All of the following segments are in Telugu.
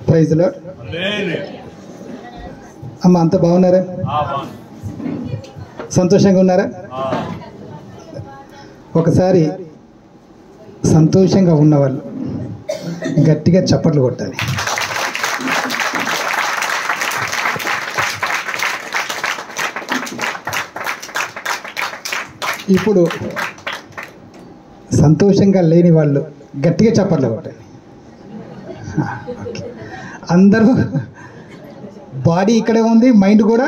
Praise lord. అమ్మ అంత బాగున్నారా? సంతోషంగా ఉన్నారా? ఒకసారి సంతోషంగా ఉన్నవాళ్ళు గట్టిగా చప్పట్లు కొట్టాలి. ఇప్పుడు సంతోషంగా లేని వాళ్ళు గట్టిగా చప్పట్లు కొట్టాలి. అందరూ బాడీ ఇక్కడే ఉంది, మైండ్ కూడా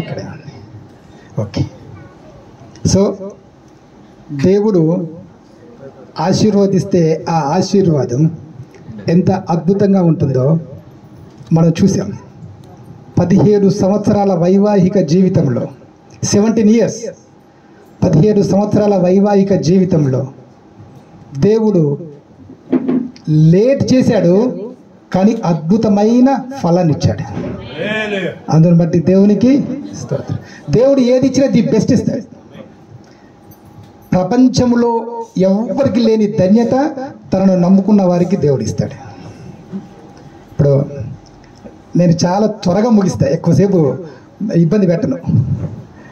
ఇక్కడే ఉంది. ఓకే. సో దేవుడు ఆశీర్వదిస్తే ఆ ఆశీర్వాదం ఎంత అద్భుతంగా ఉంటుందో మనం చూసాం. 17 సంవత్సరాల వైవాహిక జీవితంలో 17 years 17 సంవత్సరాల వైవాహిక జీవితంలో దేవుడు లేట్ చేశాడు, కానీ అద్భుతమైన ఫలాన్ని ఇచ్చాడు. అందుని బట్టి దేవునికి స్తోత్రం. దేవుడు ఏది ఇచ్చినా ది బెస్ట్ ఇస్తాడు. ప్రపంచంలో ఎవరికి లేని ధన్యత తనను నమ్ముకున్న వారికి దేవుడు ఇస్తాడు. ఇప్పుడు నేను చాలా త్వరగా ముగిస్తా, ఎక్కువసేపు ఇబ్బంది పెట్టను.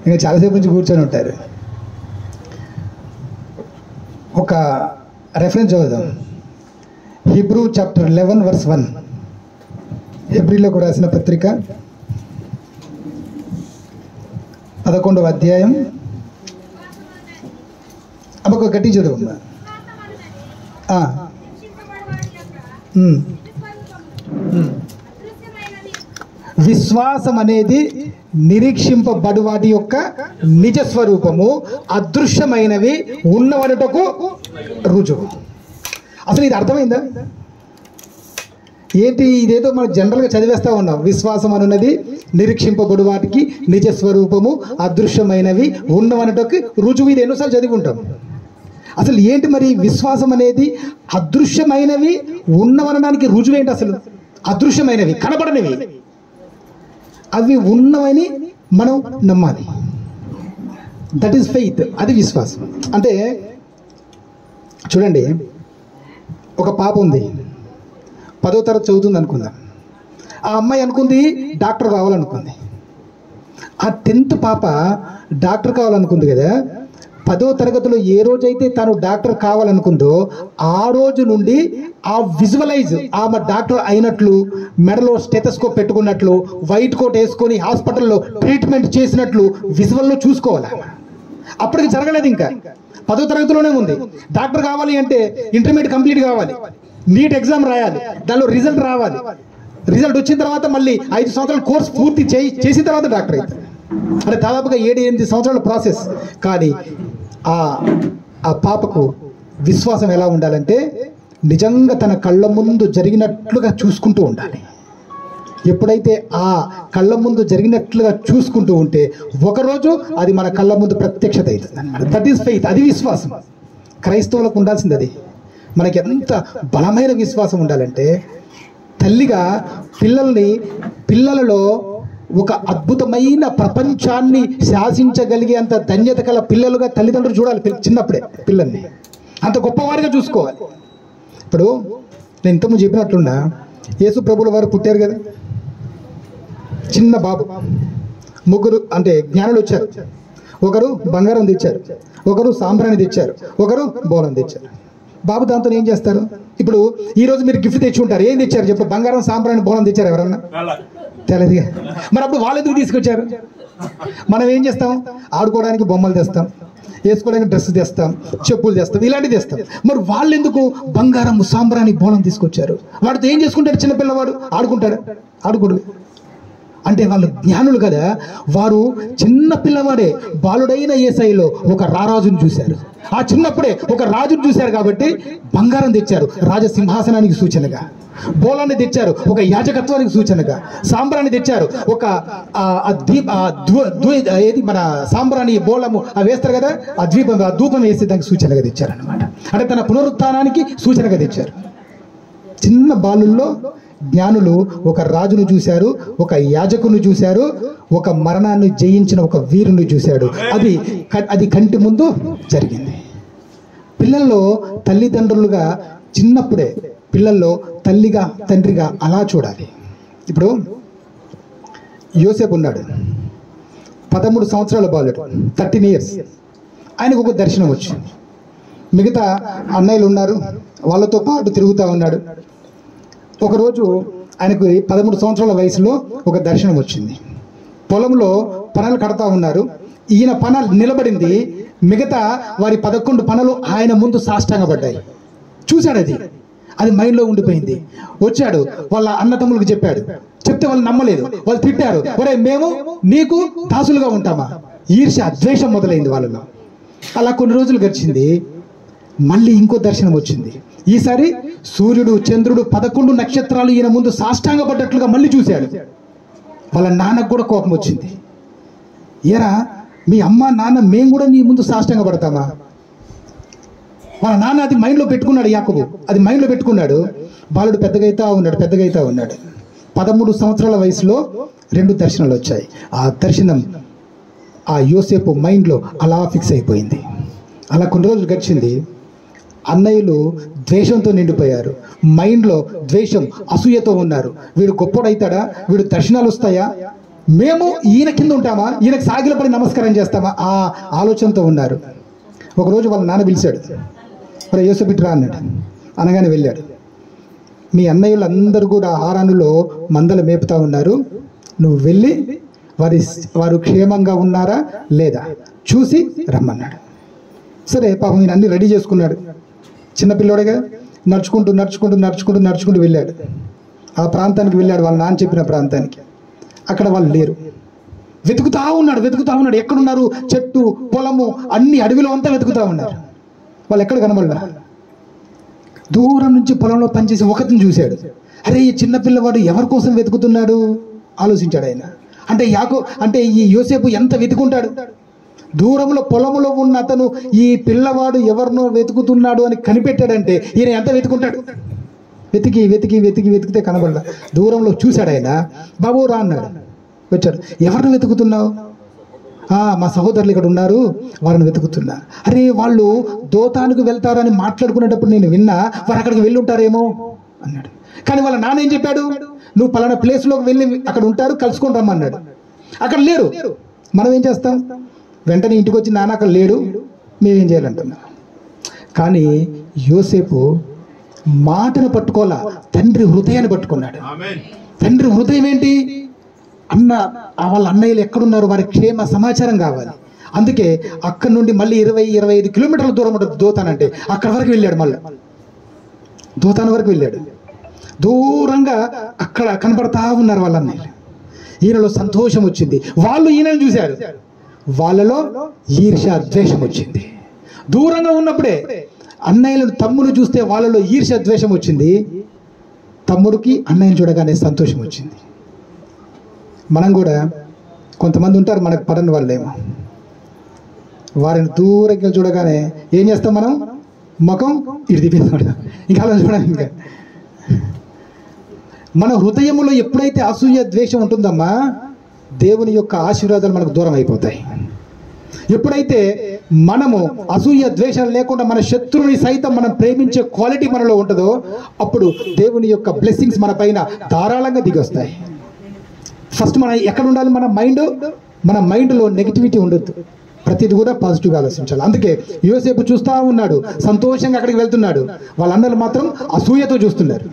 ఇంకా చాలాసేపు నుంచి కూర్చొని ఉంటారు. ఒక రెఫరెన్స్ చదువుదాం. Hebrew chapter 11 verse 1. హెబ్రీలకు రాసిన పత్రిక 11వ అధ్యాయం. అబ్బొక గట్టి చదువు. విశ్వాసం అనేది నిరీక్షింపబడు వాటి యొక్క నిజ స్వరూపము, అదృశ్యమైనవి ఉన్నవనుటకు రుజువు. అసలు ఇది అర్థమైందా? ఏంటి ఇదేదో మనం జనరల్గా చదివేస్తూ ఉన్నాం. విశ్వాసం అనున్నది నిరీక్షింపబడు వాటికి నిజ స్వరూపము, అదృశ్యమైనవి ఉన్నవనుటకు రుజువు. ఇది ఎన్నోసార్లు చదివి ఉంటాం. అసలు ఏంటి మరి విశ్వాసం అనేది? అదృశ్యమైనవి ఉన్నవనడానికి రుజువు ఏంటి? అసలు అదృశ్యమైనవి కనబడనివి, అవి ఉన్నవని మనం నమ్మాలి. That is faith. అది విశ్వాసం. అంటే చూడండి, ఒక పాప ఉంది, 10వ తరగతి చదువుతుంది అనుకుందాం. ఆ అమ్మాయి అనుకుంది డాక్టర్ కావాలనుకుంది. ఆ 10th పాప డాక్టర్ కావాలనుకుంది కదా. 10వ తరగతిలో ఏ రోజైతే తను డాక్టర్ కావాలనుకుందో ఆ రోజు నుండి ఆ విజువలైజ్ ఆమె డాక్టర్ అయినట్లు, మెడలో స్టెథోస్కోప్ పెట్టుకున్నట్లు, వైట్ కోట్ వేసుకొని హాస్పిటల్లో ట్రీట్మెంట్ చేసినట్లు విజువల్లో చూసుకోవాలి. అప్పటికి జరగలేదు. ఇంకా 10వ తరగతిలోనే ఉంది. డాక్టర్ కావాలి అంటే ఇంటర్మీడియట్ కంప్లీట్ కావాలి, నీట్ ఎగ్జామ్ రాయాలి, దానిలో రిజల్ట్ రావాలి. రిజల్ట్ వచ్చిన తర్వాత మళ్ళీ 5 సంవత్సరాల కోర్స్ పూర్తి చేసిన తర్వాత డాక్టర్ అవుతారు. అంటే దాదాపుగా 7-8 సంవత్సరాల ప్రాసెస్. కానీ ఆ పాపకు విశ్వాసం ఎలా ఉండాలంటే నిజంగా తన కళ్ళ ముందు జరిగినట్లుగా చూసుకుంటూ ఉండాలి. ఎప్పుడైతే ఆ కళ్ళ ముందు జరిగినట్లుగా చూసుకుంటూ ఉంటే ఒకరోజు అది మన కళ్ళ ముందు ప్రత్యక్షత అవుతుంది అన్నమాట. That is faith. అది విశ్వాసం. క్రైస్తవులకు ఉండాల్సింది అది. మనకి ఎంత బలమైన విశ్వాసం ఉండాలంటే, తల్లిగా పిల్లలలో ఒక అద్భుతమైన ప్రపంచాన్ని శాసించగలిగేంత ధన్యత కల పిల్లలుగా తల్లిదండ్రులు చూడాలి. చిన్నప్పుడే పిల్లల్ని అంత గొప్పవారిగా చూసుకోవాలి. ఇప్పుడు నేను ఇంతకుముందు చెప్పినట్లున్నా, యేసు ప్రభుల వారు పుట్టారు కదా, చిన్న బాబు. 3 అంటే జ్ఞానులు వచ్చారు. ఒకరు బంగారం తెచ్చారు, ఒకరు సాంబ్రాణి తెచ్చారు, ఒకరు బోలం తెచ్చారు. బాబు దాంతో ఏం చేస్తారు? ఇప్పుడు ఈరోజు మీరు గిఫ్ట్ తెచ్చి ఉంటారు. ఏం తెచ్చారు చెప్పు? బంగారం, సాంబ్రాణి, బోలం తెచ్చారు. ఎవరన్నా తెలియదుగా. మరి అప్పుడు వాళ్ళు ఎందుకు తీసుకొచ్చారు? మనం ఏం చేస్తాం? ఆడుకోవడానికి బొమ్మలు తెస్తాం, వేసుకోవడానికి డ్రెస్ తెస్తాం, చెప్పులు తెస్తాం, ఇలాంటివి తెస్తాం. మరి వాళ్ళు ఎందుకు బంగారం, సాంబ్రాణి, బోలం తీసుకొచ్చారు? వాడితో ఏం చేసుకుంటాడు? చిన్నపిల్లవాడు ఆడుకుంటాడు? ఆడుకోడు. అంటే వాళ్ళు జ్ఞానులు కదా. వారు చిన్న పిల్లవాడే బాలుడైన యేసయ్యలో ఒక రారాజును చూశారు. ఆ చిన్నప్పుడే ఒక రాజును చూశారు కాబట్టి బంగారం తెచ్చారు రాజసింహాసనానికి సూచనగా, బోలాన్ని తెచ్చారు ఒక యాజకత్వానికి సూచనగా, సాంబ్రాన్ని తెచ్చారు ఒక ఏది మన సాంబ్రాణి బోలము అవి వేస్తారు కదా, ఆ ధూపం వేసి దానికి సూచనగా తెచ్చారు అనమాట. అంటే తన పునరుత్థానానికి సూచనగా తెచ్చారు. చిన్న బాలుల్లో జ్ఞానులు ఒక రాజును చూశారు, ఒక యాజకుని చూశారు, ఒక మరణాన్ని జయించిన ఒక వీరుని చూశాడు. అది కంటి ముందు జరిగింది. పిల్లల్లో తల్లిదండ్రులుగా చిన్నప్పుడే పిల్లల్లో తల్లిగా తండ్రిగా అలా చూడాలి. ఇప్పుడు యోసేపు ఉన్నాడు, 13 సంవత్సరాల బాలుడు, 13 years. ఆయనకు ఒక దర్శనం వచ్చింది. మిగతా అన్నయ్యలు ఉన్నారు, వాళ్ళతో పాటు తిరుగుతూ ఉన్నాడు. ఒకరోజు ఆయనకు 13 సంవత్సరాల వయసులో ఒక దర్శనం వచ్చింది. పొలంలో పనలు కడతా ఉన్నారు. ఈయన పన నిలబడింది, మిగతా వారి 11 పనలు ఆయన ముందు సాష్టాంగపడ్డాయి. చూశాడు, అది మైండ్లో ఉండిపోయింది. వచ్చాడు, వాళ్ళ అన్నతమ్ములకు చెప్పాడు. చెప్తే వాళ్ళు నమ్మలేదు, వాళ్ళు తిట్టారు. ఒరే, మేము నీకు దాసులుగా ఉంటామా? ఈర్ష్య, ద్వేషం మొదలైంది వాళ్ళలో. అలా కొన్ని రోజులు గడిచింది. మళ్ళీ ఇంకో దర్శనం వచ్చింది. ఈసారి సూర్యుడు, చంద్రుడు, 11 నక్షత్రాలు ఈయన ముందు సాష్టాంగపడ్డట్లుగా మళ్ళీ చూశాడు. వాళ్ళ నాన్నకు కూడా కోపం వచ్చింది. ఏరా, మీ అమ్మ నాన్న మేము కూడా నీ ముందు సాష్టాంగపడతామా? వాళ్ళ నాన్న అది మైండ్లో పెట్టుకున్నాడు. యాకోబు అది మైండ్లో పెట్టుకున్నాడు. బాలుడు పెద్దగైతా ఉన్నాడు. 13 సంవత్సరాల వయసులో 2 దర్శనాలు వచ్చాయి. ఆ దర్శనం ఆ యోసేపు మైండ్లో అలా ఫిక్స్ అయిపోయింది. అలా కొన్ని రోజులు గడిచింది. అన్నయ్యలు ద్వేషంతో నిండిపోయారు. మైండ్లో ద్వేషం, అసూయతో ఉన్నారు. వీడు గొప్పడవుతాడా? వీడు దర్శనాలు వస్తాయా? మేము ఈయన కింద ఉంటామా? ఈయనకు సాగిలపడి నమస్కారం చేస్తామా? ఆ ఆలోచనతో ఉన్నారు. ఒకరోజు వాళ్ళ నాన్న పిలిచాడు. మరి యోసేపు రా అన్నాడు. అనగానే వెళ్ళాడు. మీ అన్నయ్యలందరూ కూడా ఆహారానులో మందలు మేపుతా ఉన్నారు. నువ్వు వెళ్ళి వారు క్షేమంగా ఉన్నారా లేదా చూసి రమ్మన్నాడు. సరే, పాపం ఈయన అన్ని రెడీ చేసుకున్నాడు. చిన్నపిల్లోడేగా నడుచుకుంటూ వెళ్ళాడు. ఆ ప్రాంతానికి వెళ్ళాడు, వాళ్ళ నాన్న చెప్పిన ప్రాంతానికి. అక్కడ వాళ్ళు లేరు. వెతుకుతా ఉన్నాడు. ఎక్కడున్నారు? చెట్టు, పొలము, అన్ని అడవిలో అంతా వెతుకుతా ఉన్నారు. వాళ్ళు ఎక్కడ కనబడలా. దూరం నుంచి పొలంలో పనిచేసి ఒకరిని చూశాడు. అరే, ఈ చిన్నపిల్లవాడు ఎవరి కోసం వెతుకుతున్నాడు ఆలోచించాడు ఆయన. అంటే ఈ యోసేపు ఎంత వెతుకుంటాడు? దూరంలో పొలంలో ఉన్న అతను ఈ పిల్లవాడు ఎవరినో వెతుకుతున్నాడు అని కనిపెట్టాడంటే ఈయన ఎంత వెతుకుంటాడు? వెతికితే కనబడలా. దూరంలో చూశాడు ఆయన. బాబు రా అన్నాడు. వచ్చాడు. ఎవరిని వెతుకుతున్నావు? మా సహోదరులు ఇక్కడ ఉన్నారు, వారిని వెతుకుతున్నా. అరే, వాళ్ళు దోతానికి వెళ్తారని మాట్లాడుకునేటప్పుడు నేను విన్నా, వారు అక్కడికి వెళ్ళి ఉంటారేమో అన్నాడు. కానీ వాళ్ళ నాన్న ఏం చెప్పాడు? నువ్వు పలానా ప్లేస్లోకి వెళ్ళి అక్కడ ఉంటారు, కలుసుకొని రమ్మన్నాడు. అక్కడ లేరు. మనం ఏం చేస్తాం? వెంటనే ఇంటికి వచ్చి నాన్న అక్కడ లేడు, మేమేం చేయాలంటున్నాం. కానీ యోసేపు మాటను పట్టుకోవాలా, తండ్రి హృదయాన్ని పట్టుకున్నాడు. తండ్రి హృదయం ఏంటి? వాళ్ళ అన్నయ్యలు ఎక్కడున్నారు, వారి క్షేమ సమాచారం కావాలి. అందుకే అక్కడి నుండి మళ్ళీ 20-25 కిలోమీటర్ల దూరం ఉంటుంది దోతాన్ అంటే. అక్కడ వరకు వెళ్ళాడు. మళ్ళీ దోతాన్ వరకు వెళ్ళాడు. దూరంగా అక్కడ కనబడతా ఉన్నారు వాళ్ళ అన్నయ్యలు. ఈయనలో సంతోషం వచ్చింది. వాళ్ళు ఈయనను చూశారు. వాళ్ళలో ఈర్ష్య, ద్వేషం వచ్చింది. దూరంగా ఉన్నప్పుడే అన్నయ్యలను, తమ్ముడు చూస్తే వాళ్ళలో ఈర్ష్య, ద్వేషం వచ్చింది. తమ్ముడికి అన్నయ్యను చూడగానే సంతోషం వచ్చింది. మనం కూడా కొంతమంది ఉంటారు మనకు పడని వాళ్ళేమో, వారిని దూరంగా చూడగానే ఏం చేస్తాం? మనం ముఖం ఇటు తిప్పేస్తాం. ఇంకా అలా చూడాలి. ఇంకా మన హృదయంలో ఎప్పుడైతే అసూయ, ద్వేషం ఉంటుందమ్మా, దేవుని యొక్క ఆశీర్వాదాలు మనకు దూరం అయిపోతాయి. ఎప్పుడైతే మనము అసూయ, ద్వేషాలు లేకుండా మన శత్రువుని సైతం మనం ప్రేమించే క్వాలిటీ మనలో ఉంటుందో, అప్పుడు దేవుని యొక్క బ్లెస్సింగ్స్ మన పైన ధారాళంగా దిగొస్తాయి. ఫస్ట్ మనం ఎక్కడ ఉండాలి? మన మైండ్లో నెగిటివిటీ ఉండొద్దు. ప్రతిది కూడా పాజిటివ్గా ఆలోచించాలి. అందుకే యోసేపు చూస్తూ ఉన్నాడు, సంతోషంగా అక్కడికి వెళ్తున్నాడు. వాళ్ళందరూ మాత్రం అసూయతో చూస్తున్నారు.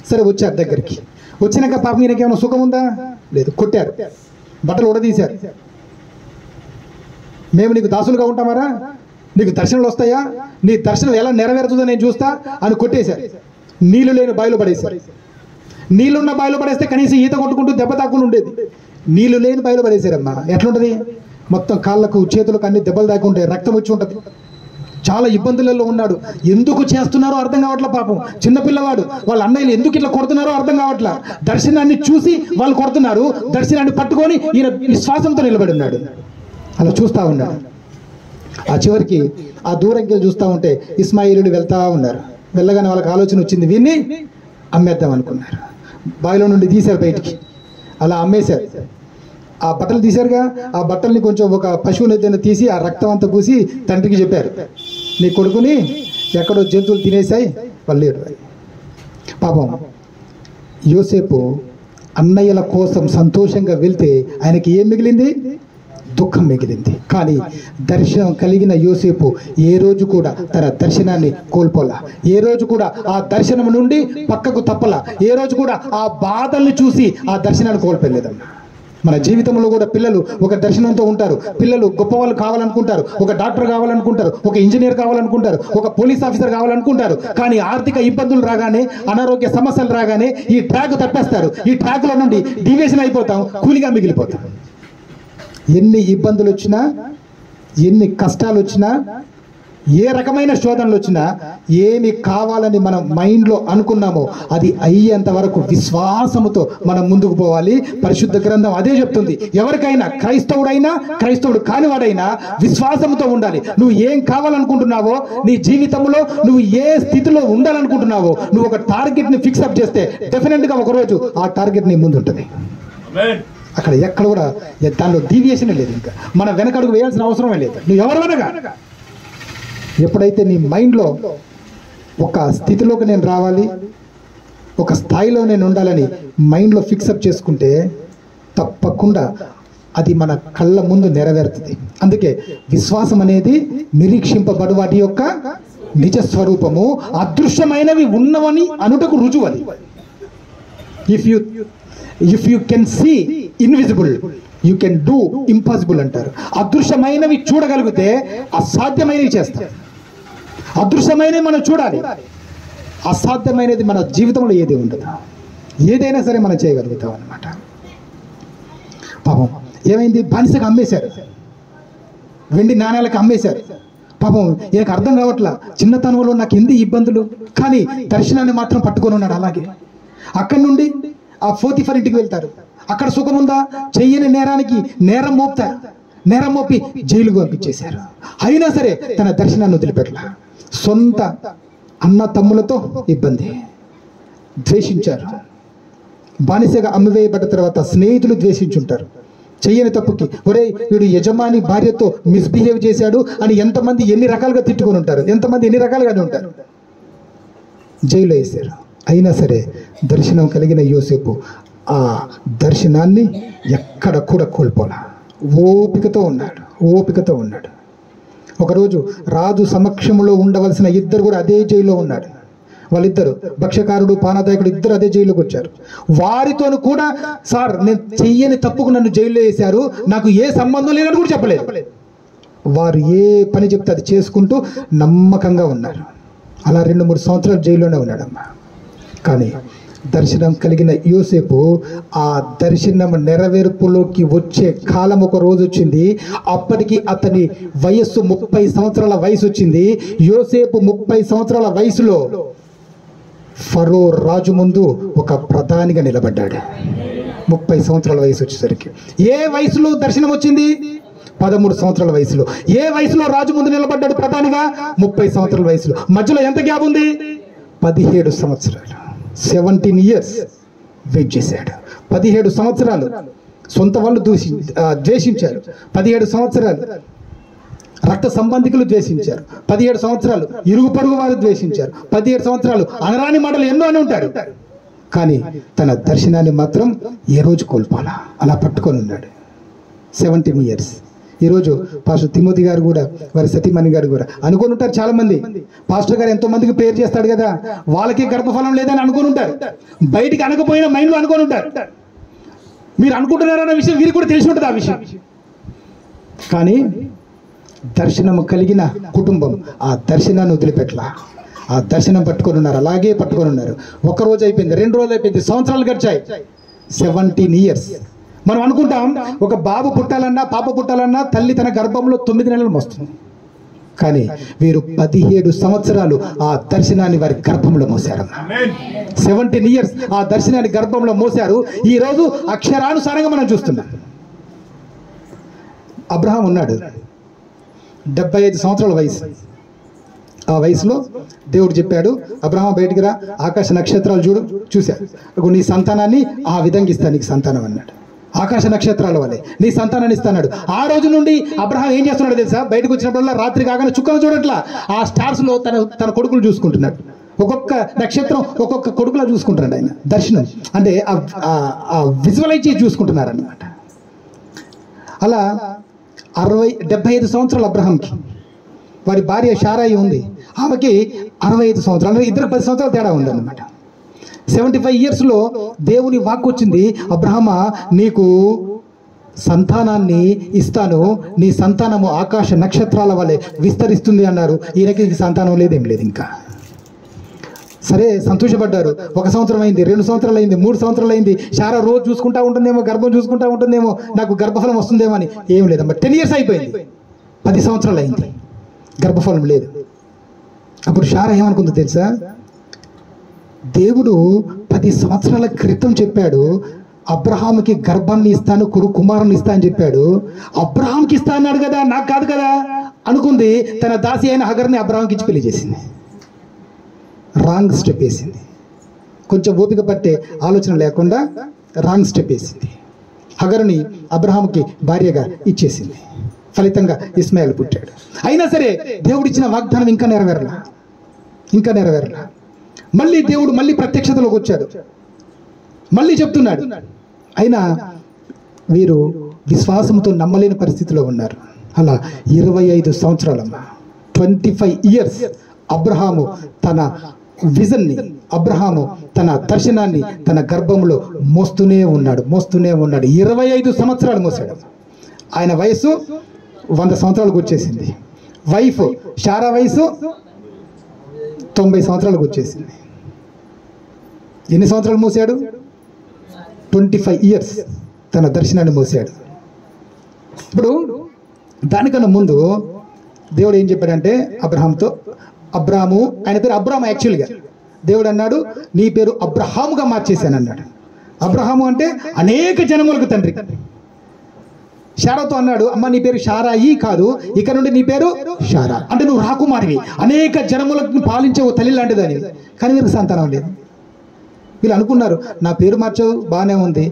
సరే, వచ్చారు దగ్గరికి. వచ్చినాక పాపం ఈయనకి ఏమైనా సుఖం ఉందా? లేదు. కొట్టారు, బట్టలు ఉడదీశారు. మేము నీకు దాసులుగా ఉంటామారా? నీకు దర్శనాలు వస్తాయా? నీ దర్శనం ఎలా నెరవేరుతుందో నేను చూస్తా అని కొట్టేశారు. నీళ్లు లేని బావిలో పడేశారు. నీళ్ళున్న బావిలో పడేస్తే కనీసం ఈత కొట్టుకుంటూ దెబ్బ తాకుండా ఉండేది. నీళ్లు లేని బావిలో పడేశారమ్మా. ఎట్లుంటుంది? మొత్తం కాళ్ళకు, చేతులకు అన్ని దెబ్బలు తాకుంటాయి, రక్తం వచ్చి ఉంటుంది. చాలా ఇబ్బందులలో ఉన్నాడు. ఎందుకు చేస్తున్నారో అర్థం కావట్లా. పాపం చిన్నపిల్లవాడు. వాళ్ళ అన్నయ్యలు ఎందుకు ఇట్లా కొడుతున్నారో అర్థం కావట్లా. దర్శనాన్ని చూసి వాళ్ళు కొడుతున్నారు. దర్శనాన్ని పట్టుకొని ఈయన విశ్వాసంతో నిలబడి ఉన్నాడు. అలా చూస్తూ ఉన్నాడు. ఆ చివరికి ఆ దూరంకి చూస్తూ ఉంటే ఇస్మాయిలీలు వెళ్తా ఉన్నారు. వెళ్ళగానే వాళ్ళకి ఆలోచన వచ్చింది, వీన్ని అమ్మేద్దాం అనుకున్నారు. బావిలో నుండి తీశారు బయటికి, అలా అమ్మేశారు. ఆ బట్టలు తీశారుగా, ఆ బట్టల్ని కొంచెం ఒక పశువుని ఏదైనా తీసి ఆ రక్తం అంతా పూసి తండ్రికి చెప్పారు, నీ కొడుకుని ఎక్కడో జంతువులు తినేసాయి, వాళ్ళు లేడు. పాపం యోసేపు అన్నయ్యల కోసం సంతోషంగా వెళ్తే ఆయనకి ఏం మిగిలింది? దుఃఖం మిగిలింది. కానీ దర్శనం కలిగిన యోసేపు ఏ రోజు కూడా తన దర్శనాన్ని కోల్పోలా, ఏ రోజు కూడా ఆ దర్శనం నుండి పక్కకు తప్పలా, ఏ రోజు కూడా ఆ బాధల్ని చూసి ఆ దర్శనాన్ని కోల్పోలేదమ్మా. మన జీవితంలో కూడా పిల్లలు ఒక దర్శనంతో ఉంటారు. పిల్లలు గొప్పవాళ్ళు కావాలనుకుంటారు, ఒక డాక్టర్ కావాలనుకుంటారు, ఒక ఇంజనీర్ కావాలనుకుంటారు, ఒక పోలీస్ ఆఫీసర్ కావాలనుకుంటారు. కానీ ఆర్థిక ఇబ్బందులు రాగానే, అనారోగ్య సమస్యలు రాగానే ఈ ట్రాక్ తప్పేస్తారు. ఈ ట్రాక్లో నుండి డీవియేషన్ అయిపోతాం, కూలిగా మిగిలిపోతాం. ఎన్ని ఇబ్బందులు వచ్చినా, ఎన్ని కష్టాలు వచ్చినా, ఏ రకమైన శోధనలు వచ్చినా, ఏమి కావాలని మనం మైండ్లో అనుకున్నామో అది అయ్యేంత వరకు విశ్వాసముతో మనం ముందుకు పోవాలి. పరిశుద్ధ గ్రంథం అదే చెప్తుంది. ఎవరికైనా, క్రైస్తవుడైనా క్రైస్తవుడు కానివాడైనా విశ్వాసంతో ఉండాలి. నువ్వు ఏం కావాలనుకుంటున్నావో, నీ జీవితంలో నువ్వు ఏ స్థితిలో ఉండాలనుకుంటున్నావో, నువ్వు ఒక టార్గెట్ని ఫిక్సప్ చేస్తే డెఫినెట్గా ఒకరోజు ఆ టార్గెట్ నీ ముందు ఉంటుంది. అక్కడ ఎక్కడ కూడా దానిలో డీవియేషన్ లేదు. ఇంకా మనం వెనకడుగు వేయాల్సిన అవసరమే లేదు. నువ్వు ఎవరు అనగా ఎప్పుడైతే నీ మైండ్లో ఒక స్థితిలోకి నేను రావాలి, ఒక స్థాయిలో నేను ఉండాలని మైండ్లో ఫిక్సప్ చేసుకుంటే తప్పకుండా అది మన కళ్ళ ముందు నెరవేరుతుంది. అందుకే విశ్వాసం అనేది నిరీక్షింపబడు వాటి యొక్క నిజ స్వరూపము, అదృశ్యమైనవి ఉన్నవని అనుటకు రుజువు. అది if you can see invisible you can do impossible అంటారు. అదృశ్యమైనవి చూడగలిగితే అసాధ్యమైనవి చేస్తాం. అదృశ్యమైనవి మనం చూడాలి, అసాధ్యమైనది మన జీవితంలో ఏది ఉండదు. ఏదైనా సరే మనం చేయగలుగుతాం అన్నమాట. పాపం ఏమైంది? బానిసగా అమ్మేశారు, వెండి నాణ్యాలకు అమ్మేశారు. పాపం ఈయనకు అర్థం కావట్లా, చిన్నతనంలో నాకు ఎన్ని ఇబ్బందులు, కానీ దర్శనాన్ని మాత్రం పట్టుకొని ఉన్నాడు. అలాగే అక్కడి నుండి ఆ పోతీఫర్ ఇంటికి వెళ్తారు. అక్కడ సుఖముందా? చెయ్యని నేరానికి నేరం మోపుతారు. నేరం మోపి జైలుకు పంపించేశారు. అయినా సరే తన దర్శనాన్ని వదిలిపెట్టలా. సొంత అన్న తమ్ములతో ఇబ్బంది, ద్వేషించారు. బానిసగా అమ్మివేయబడ్డ తర్వాత స్నేహితులు ద్వేషించుంటారు. చెయ్యని తప్పుకి ఒరే వీడు యజమాని భార్యతో మిస్బిహేవ్ చేశాడు అని ఎంతమంది ఎన్ని రకాలుగా తిట్టుకొని ఉంటారు, ఎంతమంది ఎన్ని రకాలుగానే ఉంటారు. జైల్లో వేశారు. అయినా సరే దర్శనం కలిగిన యోసేపు ఆ దర్శనాన్ని ఎక్కడ కూడా కోల్పోలా. ఓపికతో ఉన్నాడు. ఒకరోజు రాజు సమక్షంలో ఉండవలసిన ఇద్దరు కూడా అదే జైల్లో ఉన్నాడు. వాళ్ళిద్దరు, భక్ష్యకారుడు పానదాయకుడు, ఇద్దరు అదే జైల్లోకి వచ్చారు. వారితోను కూడా సార్ నేను చెయ్యని తప్పుకు నన్ను జైల్లో వేశారు, నాకు ఏ సంబంధం లేదని కూడా చెప్పలేదు. వారు ఏ పని చెప్తే అది చేసుకుంటూ నమ్మకంగా ఉన్నారు. అలా 2-3 సంవత్సరాలు జైల్లోనే ఉన్నాడమ్మా. కానీ దర్శనం కలిగిన యోసేపు ఆ దర్శనం నెరవేర్పులోకి వచ్చే కాలం ఒక రోజు వచ్చింది. అప్పటికి అతని వయస్సు 30 సంవత్సరాల వయసు వచ్చింది. యోసేపు 30 సంవత్సరాల వయసులో ఫరో రాజు ముందు ఒక ప్రధానిగా నిలబడ్డాడు. 30 సంవత్సరాల వయసు వచ్చేసరికి ఏ వయసులో దర్శనం వచ్చింది? 13 సంవత్సరాల వయసులో. ఏ వయసులో రాజు ముందు నిలబడ్డాడు ప్రధానిగా? 30 సంవత్సరాల వయసులో. మధ్యలో ఎంత గ్యాప్ ఉంది? 17 సంవత్సరాలు. 17 ఇయర్స్ వెయిట్ చేశాడు. 17 సంవత్సరాలు సొంత వాళ్ళు ద్వేషించారు. 17 సంవత్సరాలు రక్త సంబంధికులు ద్వేషించారు. 17 సంవత్సరాలు ఇరుగు పొరుగు వారు ద్వేషించారు. 17 సంవత్సరాలు అనరాని మాటలు ఎన్నో అని ఉంటారు. కానీ తన దర్శనాన్ని మాత్రం ఏ రోజు కోల్పోలా, అలా పట్టుకొని ఉన్నాడు. 17 ఇయర్స్. ఈరోజు పాస్టర్ తిమోతి గారు కూడా, వారి సతీమణి గారు కూడా అనుకొని ఉంటారు. చాలా మంది పాస్టర్ గారు ఎంతో మందికి ప్రేయర్ చేస్తాడు కదా, వాళ్ళకి గర్భఫలం లేదని అనుకొని ఉంటారు. బయటికి అనకపోయినా మైండ్లో అనుకొని ఉంటారు. మీరు అనుకుంటున్నారన్న విషయం వీరికి కూడా తెలిసి ఉంటుంది ఆ విషయం. కానీ దర్శనం కలిగిన కుటుంబం ఆ దర్శనాన్ని వదిలిపెట్టలా. ఆ దర్శనం పట్టుకొని ఉన్నారు, అలాగే పట్టుకొని ఉన్నారు. 1 రోజు అయిపోయింది, 2 రోజులు అయిపోయింది, సంవత్సరాలు గడిచాయి. 17 ఇయర్స్. మనం అనుకుంటాం ఒక బాబు పుట్టాలన్నా పాప పుట్టాలన్నా తల్లి తన గర్భంలో 9 నెలలు మోస్తుంది. కానీ వీరు 17 సంవత్సరాలు ఆ దర్శనాన్ని వారి గర్భంలో మోసారు. 17 ఇయర్స్ ఆ దర్శనాన్ని గర్భంలో మోసారు. ఈ రోజు అక్షరానుసారంగా మనం చూస్తున్నాం. అబ్రహాం ఉన్నాడు, 75 సంవత్సరాల వయసు. ఆ వయసులో దేవుడు చెప్పాడు, అబ్రహాము బయటికి రా, ఆకాశ నక్షత్రాలు చూడు. చూశాడు, నీ సంతానాన్ని ఆ విధంగా ఇస్తాను నీకు సంతానం అన్నాడు. ఆకాశ నక్షత్రాల వల్లే నీ సంతానాన్ని ఇస్తాడు. ఆ రోజు నుండి అబ్రహాం ఏం చేస్తున్నాడు తెలుసా? బయటకు వచ్చినప్పుడల్లా రాత్రి కాగానే చుక్కలు చూడట్లా, ఆ స్టార్స్ లో తన కొడుకులు చూసుకుంటున్నాడు. ఒక్కొక్క నక్షత్రం ఒక్కొక్క కొడుకులా చూసుకుంటున్నాడు ఆయన. దర్శనం అంటే ఆ విజువలైజ్ చేసి చూసుకుంటున్నారు అన్నమాట. అలా 75 సంవత్సరాలు అబ్రహాంకి. వారి భార్య షారాయి ఉంది, ఆమెకి 65 సంవత్సరాలు, ఇద్దరు 10 సంవత్సరాలు తేడా ఉందన్నమాట. 75 ఇయర్స్లో దేవుని వాక్కు వచ్చింది, అబ్రహమా నీకు సంతానాన్ని ఇస్తాను, నీ సంతానము ఆకాశ నక్షత్రాల వలె విస్తరిస్తుంది అన్నారు. ఈయనకి సంతానం లేదేం లేదు ఇంకా. సరే సంతోషపడ్డారు. 1 సంవత్సరం అయింది, 2 సంవత్సరాలు అయింది, 3 సంవత్సరాలు అయింది. షారా రోజు చూసుకుంటా ఉంటుందేమో, గర్భం చూసుకుంటా ఉంటుందేమో, నాకు గర్భఫలం వస్తుందేమో అని. ఏం లేదమ్మా, 10 ఇయర్స్ అయిపోయింది, 10 సంవత్సరాలు అయింది, గర్భఫలం లేదు. అప్పుడు షారా ఏమనుకుందో తెలుసా? దేవుడు 10 సంవత్సరాల క్రితం చెప్పాడు అబ్రహాముకి గర్భాన్ని ఇస్తాను, కుమారుని ఇస్తా అని చెప్పాడు. అబ్రహాంకి ఇస్తా అన్నాడు కదా, నాకు కాదు కదా అనుకుంది. తన దాసి అయిన హగర్ని అబ్రహాంకి ఇచ్చి పెళ్లి చేసింది. రాంగ్ స్టెప్ వేసింది. కొంచెం ఓపిక పట్టే ఆలోచన లేకుండా రాంగ్ స్టెప్ వేసింది. హగరుని అబ్రహాంకి భార్యగా ఇచ్చేసింది. ఫలితంగా ఇస్మాయిల్ పుట్టాడు. అయినా సరే దేవుడిచ్చిన వాగ్దానం ఇంకా నెరవేరలా. మళ్ళీ దేవుడు ప్రత్యక్షతలోకి వచ్చాడు, మళ్ళీ చెప్తున్నాడు. అయినా వీరు విశ్వాసంతో నమ్మలేని పరిస్థితిలో ఉన్నారు. అలా 25 సంవత్సరాలమ్మా, 25 ఇయర్స్ అబ్రహాము తన విజన్ని, అబ్రహాము తన దర్శనాన్ని తన గర్భంలో మోస్తూనే ఉన్నాడు. 25 సంవత్సరాలు మోసాడు. ఆయన వయసు 100 సంవత్సరాలకు వచ్చేసింది. వైఫ్ షారా వయసు 90 సంవత్సరాలకు వచ్చేసింది. ఎన్ని సంవత్సరాలు మోసాడు? 25 ఇయర్స్ తన దర్శనాన్ని మోసాడు. ఇప్పుడు దానికన్నా ముందు దేవుడు ఏం చెప్పాడంటే అబ్రహాంతో, అబ్రాము, ఆయన పేరు అబ్రాము యాక్చువల్గా. దేవుడు అన్నాడు నీ పేరు అబ్రహాముగా మార్చేశాను అన్నాడు. అబ్రహాము అంటే అనేక జనములకు తండ్రి. షారాతో అన్నాడు, అమ్మ నీ పేరు షారాయి కాదు, ఇక నుండి నీ పేరు షారా, అంటే నువ్వు రాకుమారివి, అనేక జనములకు పాలించే ఓ తల్లి లాంటిదని. కానీ వీరికి సంతానం లేదు. వీళ్ళు అనుకున్నారు నా పేరు మార్చావు బాగానే ఉంది,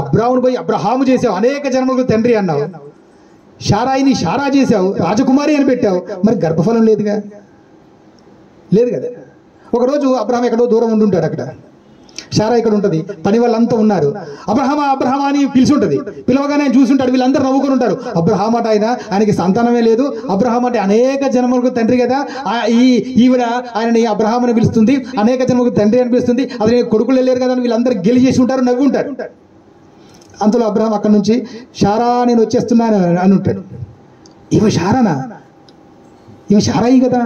అబ్రామును పోయి అబ్రహాము చేసావు, అనేక జనములకు తండ్రి అన్నావు, షారాయిని షారా చేసావు, రాజకుమారి అని పెట్టావు, మరి గర్భఫలం లేదు కదా. ఒకరోజు అబ్రహాం ఎక్కడో దూరం ఉండుంటాడు, అక్కడ షారా ఇక్కడ ఉంటుంది, పని వాళ్ళంతా ఉన్నారు. అబ్రహామా అని పిలిచి ఉంటుంది, పిలవగానే ఆయన చూసుంటాడు, వీళ్ళందరూ నవ్వుకొని ఉంటారు. అబ్రహాం అట ఆయనకి సంతానమే లేదు, అబ్రహాం అంటే అనేక జన్మలకు తండ్రి కదా, ఈవిడ ఆయనని అబ్రహాం అని పిలుస్తుంది, అనేక జన్మలకు తండ్రి అని పిలుస్తుంది, అతని కొడుకులు వెళ్ళారు కదా అని వీళ్ళందరూ గెలిచేసి ఉంటారు, నవ్వి ఉంటారు. అంతలో అబ్రహాం అక్కడ నుంచి షారా నేను వచ్చేస్తున్నాను అని ఉంటాడు. ఈమె షారానా? ఈమె షారాయి కదా,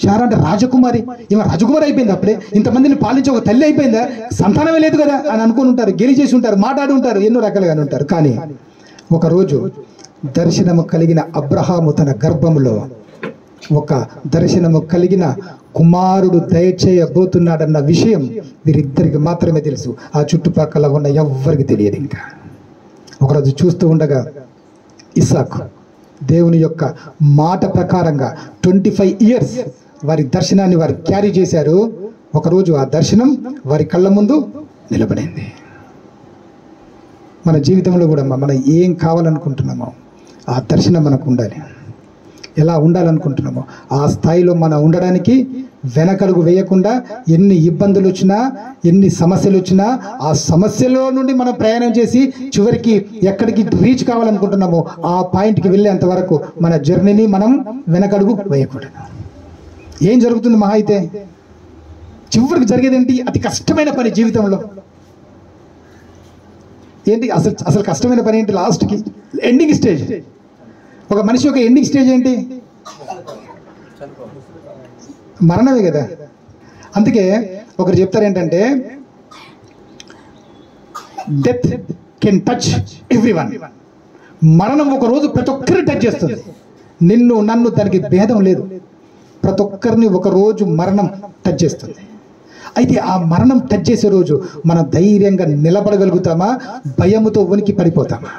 షారా అంటే రాజకుమారి, ఈమె రాజకుమారి అయిపోయింది, అప్పుడే ఇంతమందిని పాలించే ఒక తల్లి అయిపోయిందా, సంతానమే లేదు కదా అని అనుకుని ఉంటారు, గెలిచేసి ఉంటారు, మాట్లాడి ఉంటారు, ఎన్నో రకాలుగానే ఉంటారు. కానీ ఒకరోజు దర్శనము కలిగిన అబ్రహాము తన గర్భంలో ఒక దర్శనము కలిగిన కుమారుడు దయచేయబోతున్నాడన్న విషయం వీరిద్దరికి మాత్రమే తెలుసు. ఆ చుట్టుపక్కల ఉన్న ఎవ్వరికి తెలియదు. ఇంకా ఒకరోజు చూస్తూ ఉండగా ఇస్సాకు దేవుని యొక్క మాట ప్రకారంగా 25 ఇయర్స్ వారి దర్శనాన్ని వారు క్యారీ చేశారు. ఒకరోజు ఆ దర్శనం వారి కళ్ళ ముందు నిలబడింది. మన జీవితంలో కూడా మనం ఏం కావాలనుకుంటున్నామో ఆ దర్శనం మనకు ఉండాలి. ఎలా ఉండాలనుకుంటున్నామో ఆ స్థాయిలో మనం ఉండడానికి వెనకడుగు వేయకుండా ఎన్ని ఇబ్బందులు వచ్చినా, ఎన్ని సమస్యలు వచ్చినా ఆ సమస్యలో నుండి మనం ప్రయాణం చేసి చివరికి ఎక్కడికి రీచ్ కావాలనుకుంటున్నామో ఆ పాయింట్కి వెళ్ళేంత వరకు మన జర్నీని మనం వెనకడుగు వేయకూడదు. ఏం జరుగుతుంది మహా అయితే? చివరికి జరిగేది ఏంటి? అతి కష్టమైన పని జీవితంలో ఏంటి? అసలు కష్టమైన పని ఏంటి? లాస్ట్కి ఎండింగ్ స్టేజ్. ఒక మనిషి యొక్క ఎండింగ్ స్టేజ్ ఏంటి? మరణమే కదా. అందుకే ఒకరు చెప్తారు ఏంటంటే డెత్ కెన్ టచ్ ఎవ్రీవన్. మరణం ఒక రోజు ప్రతి ఒక్కరిని టచ్ చేస్తుంది. నిన్ను నన్ను దానికి భేదం లేదు. ప్రతి ఒక్కరిని ఒక రోజు మరణం టచ్ చేస్తుంది. అయితే ఆ మరణం టచ్ చేసే రోజు మనం ధైర్యంగా నిలబడగలుగుతామా, భయముతో ఉనికి పడిపోతామా?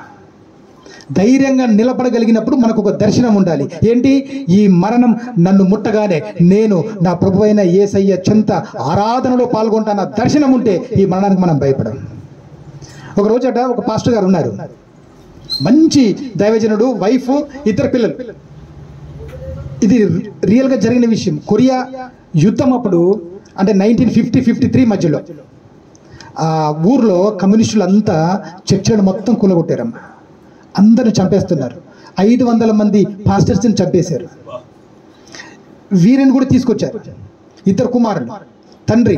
ధైర్యంగా నిలబడగలిగినప్పుడు మనకు ఒక దర్శనం ఉండాలి. ఏంటి? ఈ మరణం నన్ను ముట్టగానే నేను నా ప్రభువైన యేసయ్య చెంత ఆరాధనలో పాల్గొంటాను దర్శనం ఉంటే ఈ మరణానికి మనం భయపడం. ఒక రోజట ఒక పాస్టర్ గారు ఉన్నారు, మంచి దైవజనుడు, వైఫ్, 2 పిల్లలు. ఇది రియల్గా జరిగిన విషయం. కొరియా యుద్ధం అప్పుడు, అంటే 1950-53 మధ్యలో ఆ ఊర్లో కమ్యూనిస్టులు అంతా చర్చలను మొత్తం కూలగొట్టారమ్మ. అందరూ చంపేస్తున్నారు. 500 మంది పాస్టర్స్ని చంపేశారు. వీరిని కూడా తీసుకొచ్చారు. 2 కుమారులు, తండ్రి,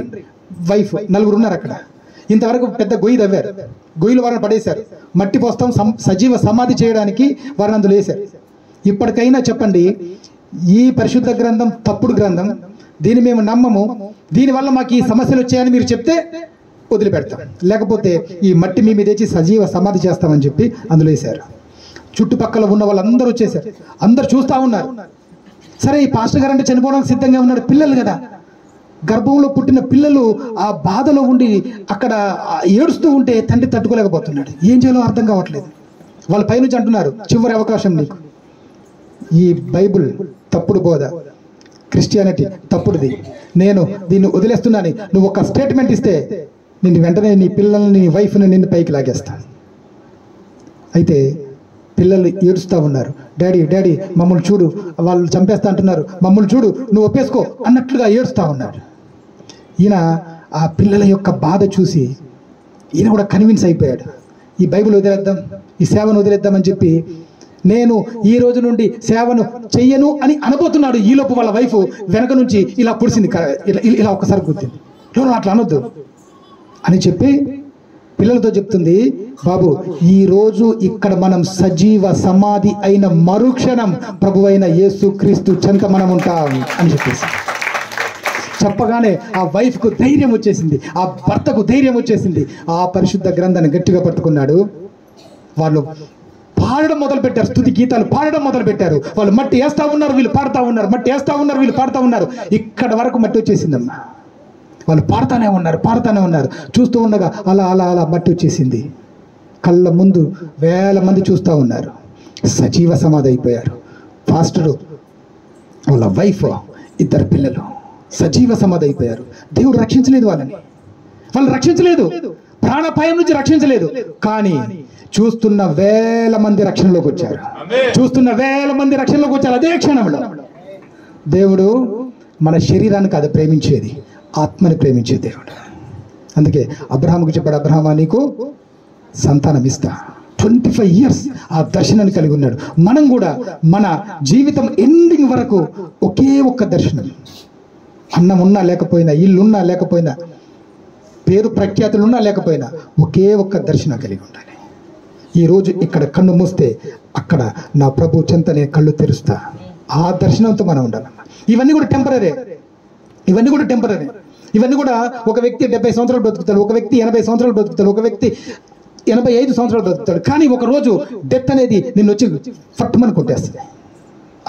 వైఫ్, 4 ఉన్నారు అక్కడ. ఇంతవరకు పెద్ద గొయ్యి తవ్వారు. గొయ్యిలు వారిని పడేశారు. మట్టి పోస్తాం, సజీవ సమాధి చేయడానికి వారిని అందులో వేశారు. ఇప్పటికైనా చెప్పండి, ఈ పరిశుద్ధ గ్రంథం తప్పుడు గ్రంథం, దీన్ని మేము నమ్మము, దీనివల్ల మాకు ఈ సమస్యలు వచ్చాయని మీరు చెప్తే వదిలిపెడతాం, లేకపోతే ఈ మట్టి మీ మీద తెచ్చి సజీవ సమాధి చేస్తామని చెప్పి అందులో వేశారు. చుట్టుపక్కల ఉన్న వాళ్ళందరూ వచ్చేసారు. అందరు చూస్తూ ఉన్నారు. సరే, ఈ పాస్టర్ గారు అంటే చనిపోవడానికి సిద్ధంగా ఉన్నాడు. పిల్లలు కదా, గర్భంలో పుట్టిన పిల్లలు ఆ బాధలో ఉండి అక్కడ ఏడుస్తూ ఉంటే తండ్రి తట్టుకోలేకపోతున్నాడు. ఏం చేయాలో అర్థం కావట్లేదు. వాళ్ళ పైనుంచి అంటున్నారు, చివరి అవకాశం నీకు. ఈ బైబుల్ తప్పుడు బోధ, క్రిస్టియానిటీ తప్పుడుది, నేను దీన్ని వదిలేస్తున్నాను, నువ్వు ఒక స్టేట్మెంట్ ఇస్తే నిన్ను వెంటనే నీ పిల్లల్ని, నీ వైఫ్ని నిన్ను పైకి లాగేస్తాను. అయితే పిల్లలు ఏడుస్తూ ఉన్నారు. డాడీ డాడీ మమ్మల్ని చూడు, వాళ్ళు చంపేస్తా అంటున్నారు, మమ్మల్ని చూడు, నువ్వు ఒప్పేసుకో అన్నట్లుగా ఏడుస్తూ ఉన్నాడు. ఈయన ఆ పిల్లల యొక్క బాధ చూసి ఈయన కూడా కన్విన్స్ అయిపోయాడు. ఈ బైబిల్ వదిలేద్దాం, ఈ సేవను వదిలేద్దామని చెప్పి నేను ఈ రోజు నుండి సేవను చెయ్యను అని అనబోతున్నాడు. ఈలోపు వాళ్ళ వైఫ్ వెనక నుంచి ఇలా పొడిసింది, ఇలా ఒక్కసారి గుర్తింది. అట్లా అనొద్దు అని చెప్పి పిల్లలతో చెప్తుంది, బాబు ఈరోజు ఇక్కడ మనం సజీవ సమాధి అయిన మరుక్షణం ప్రభువైన యేసుక్రీస్తు చెంత మనం ఉంటాం అని చెప్పేసి చెప్పగానే ఆ వైఫ్కు ధైర్యం వచ్చేసింది, ఆ భర్తకు ధైర్యం వచ్చేసింది. ఆ పరిశుద్ధ గ్రంథాన్ని గట్టిగా పట్టుకున్నాడు. వాళ్ళు పాడడం మొదలు పెట్టారు, స్తుతి గీతాలు పాడడం మొదలు పెట్టారు. వాళ్ళు మట్టి వేస్తా ఉన్నారు, వీళ్ళు పాడుతూ ఉన్నారు, మట్టి వేస్తా ఉన్నారు, వీళ్ళు పాడుతూ ఉన్నారు. ఇక్కడ వరకు మట్టి వచ్చేసిందమ్మా. వాళ్ళు పాడుతూనే ఉన్నారు. చూస్తూ ఉండగా అలా అలా అలా మట్టి వచ్చేసింది. కళ్ళ ముందు వేల మంది చూస్తూ ఉన్నారు. సజీవ సమాధి అయిపోయారు. పాస్టరు, వాళ్ళ వైఫ్, 2 పిల్లలు సజీవ సమాధి అయిపోయారు. దేవుడు రక్షించలేదు వాళ్ళని, వాళ్ళు రక్షించలేదు, ప్రాణాపాయం నుంచి రక్షించలేదు. కానీ చూస్తున్న వేల మంది రక్షణలోకి వచ్చారు. అదే క్షణంలో దేవుడు మన శరీరాన్ని కాదు ప్రేమించేది, ఆత్మని ప్రేమించే దేవుడు. అందుకే అబ్రహాముకు చెప్పాడు, అబ్రహామా నీకు సంతానం ఇస్తా. 25 years ఆ దర్శనాన్ని కలిగి ఉన్నాడు. మనం కూడా మన జీవితం ఎండింగ్ వరకు ఒకే ఒక్క దర్శనం. అన్నం ఉన్నా లేకపోయినా, ఇల్లున్నా లేకపోయినా, పేరు ప్రఖ్యాతులు ఉన్నా లేకపోయినా ఒకే ఒక్క దర్శనం కలిగి ఉండాలి. ఈరోజు ఇక్కడ కన్ను మూస్తే అక్కడ నా ప్రభు చెంత నేను కళ్ళు తెరుస్తా. ఆ దర్శనంతో మనం ఉండాలమ్మా. ఇవన్నీ కూడా టెంపరీ. ఇవన్నీ కూడా ఒక వ్యక్తి 70 సంవత్సరాలు బ్రతుకుతాడు, ఒక వ్యక్తి 80 సంవత్సరాలు బ్రతుకుతాడు, ఒక వ్యక్తి 85 సంవత్సరాలు బ్రతుకుతాడు. కానీ ఒక రోజు డెత్ అనేది నిన్ను వచ్చి ఫట్టుమని కొట్టేస్తుంది.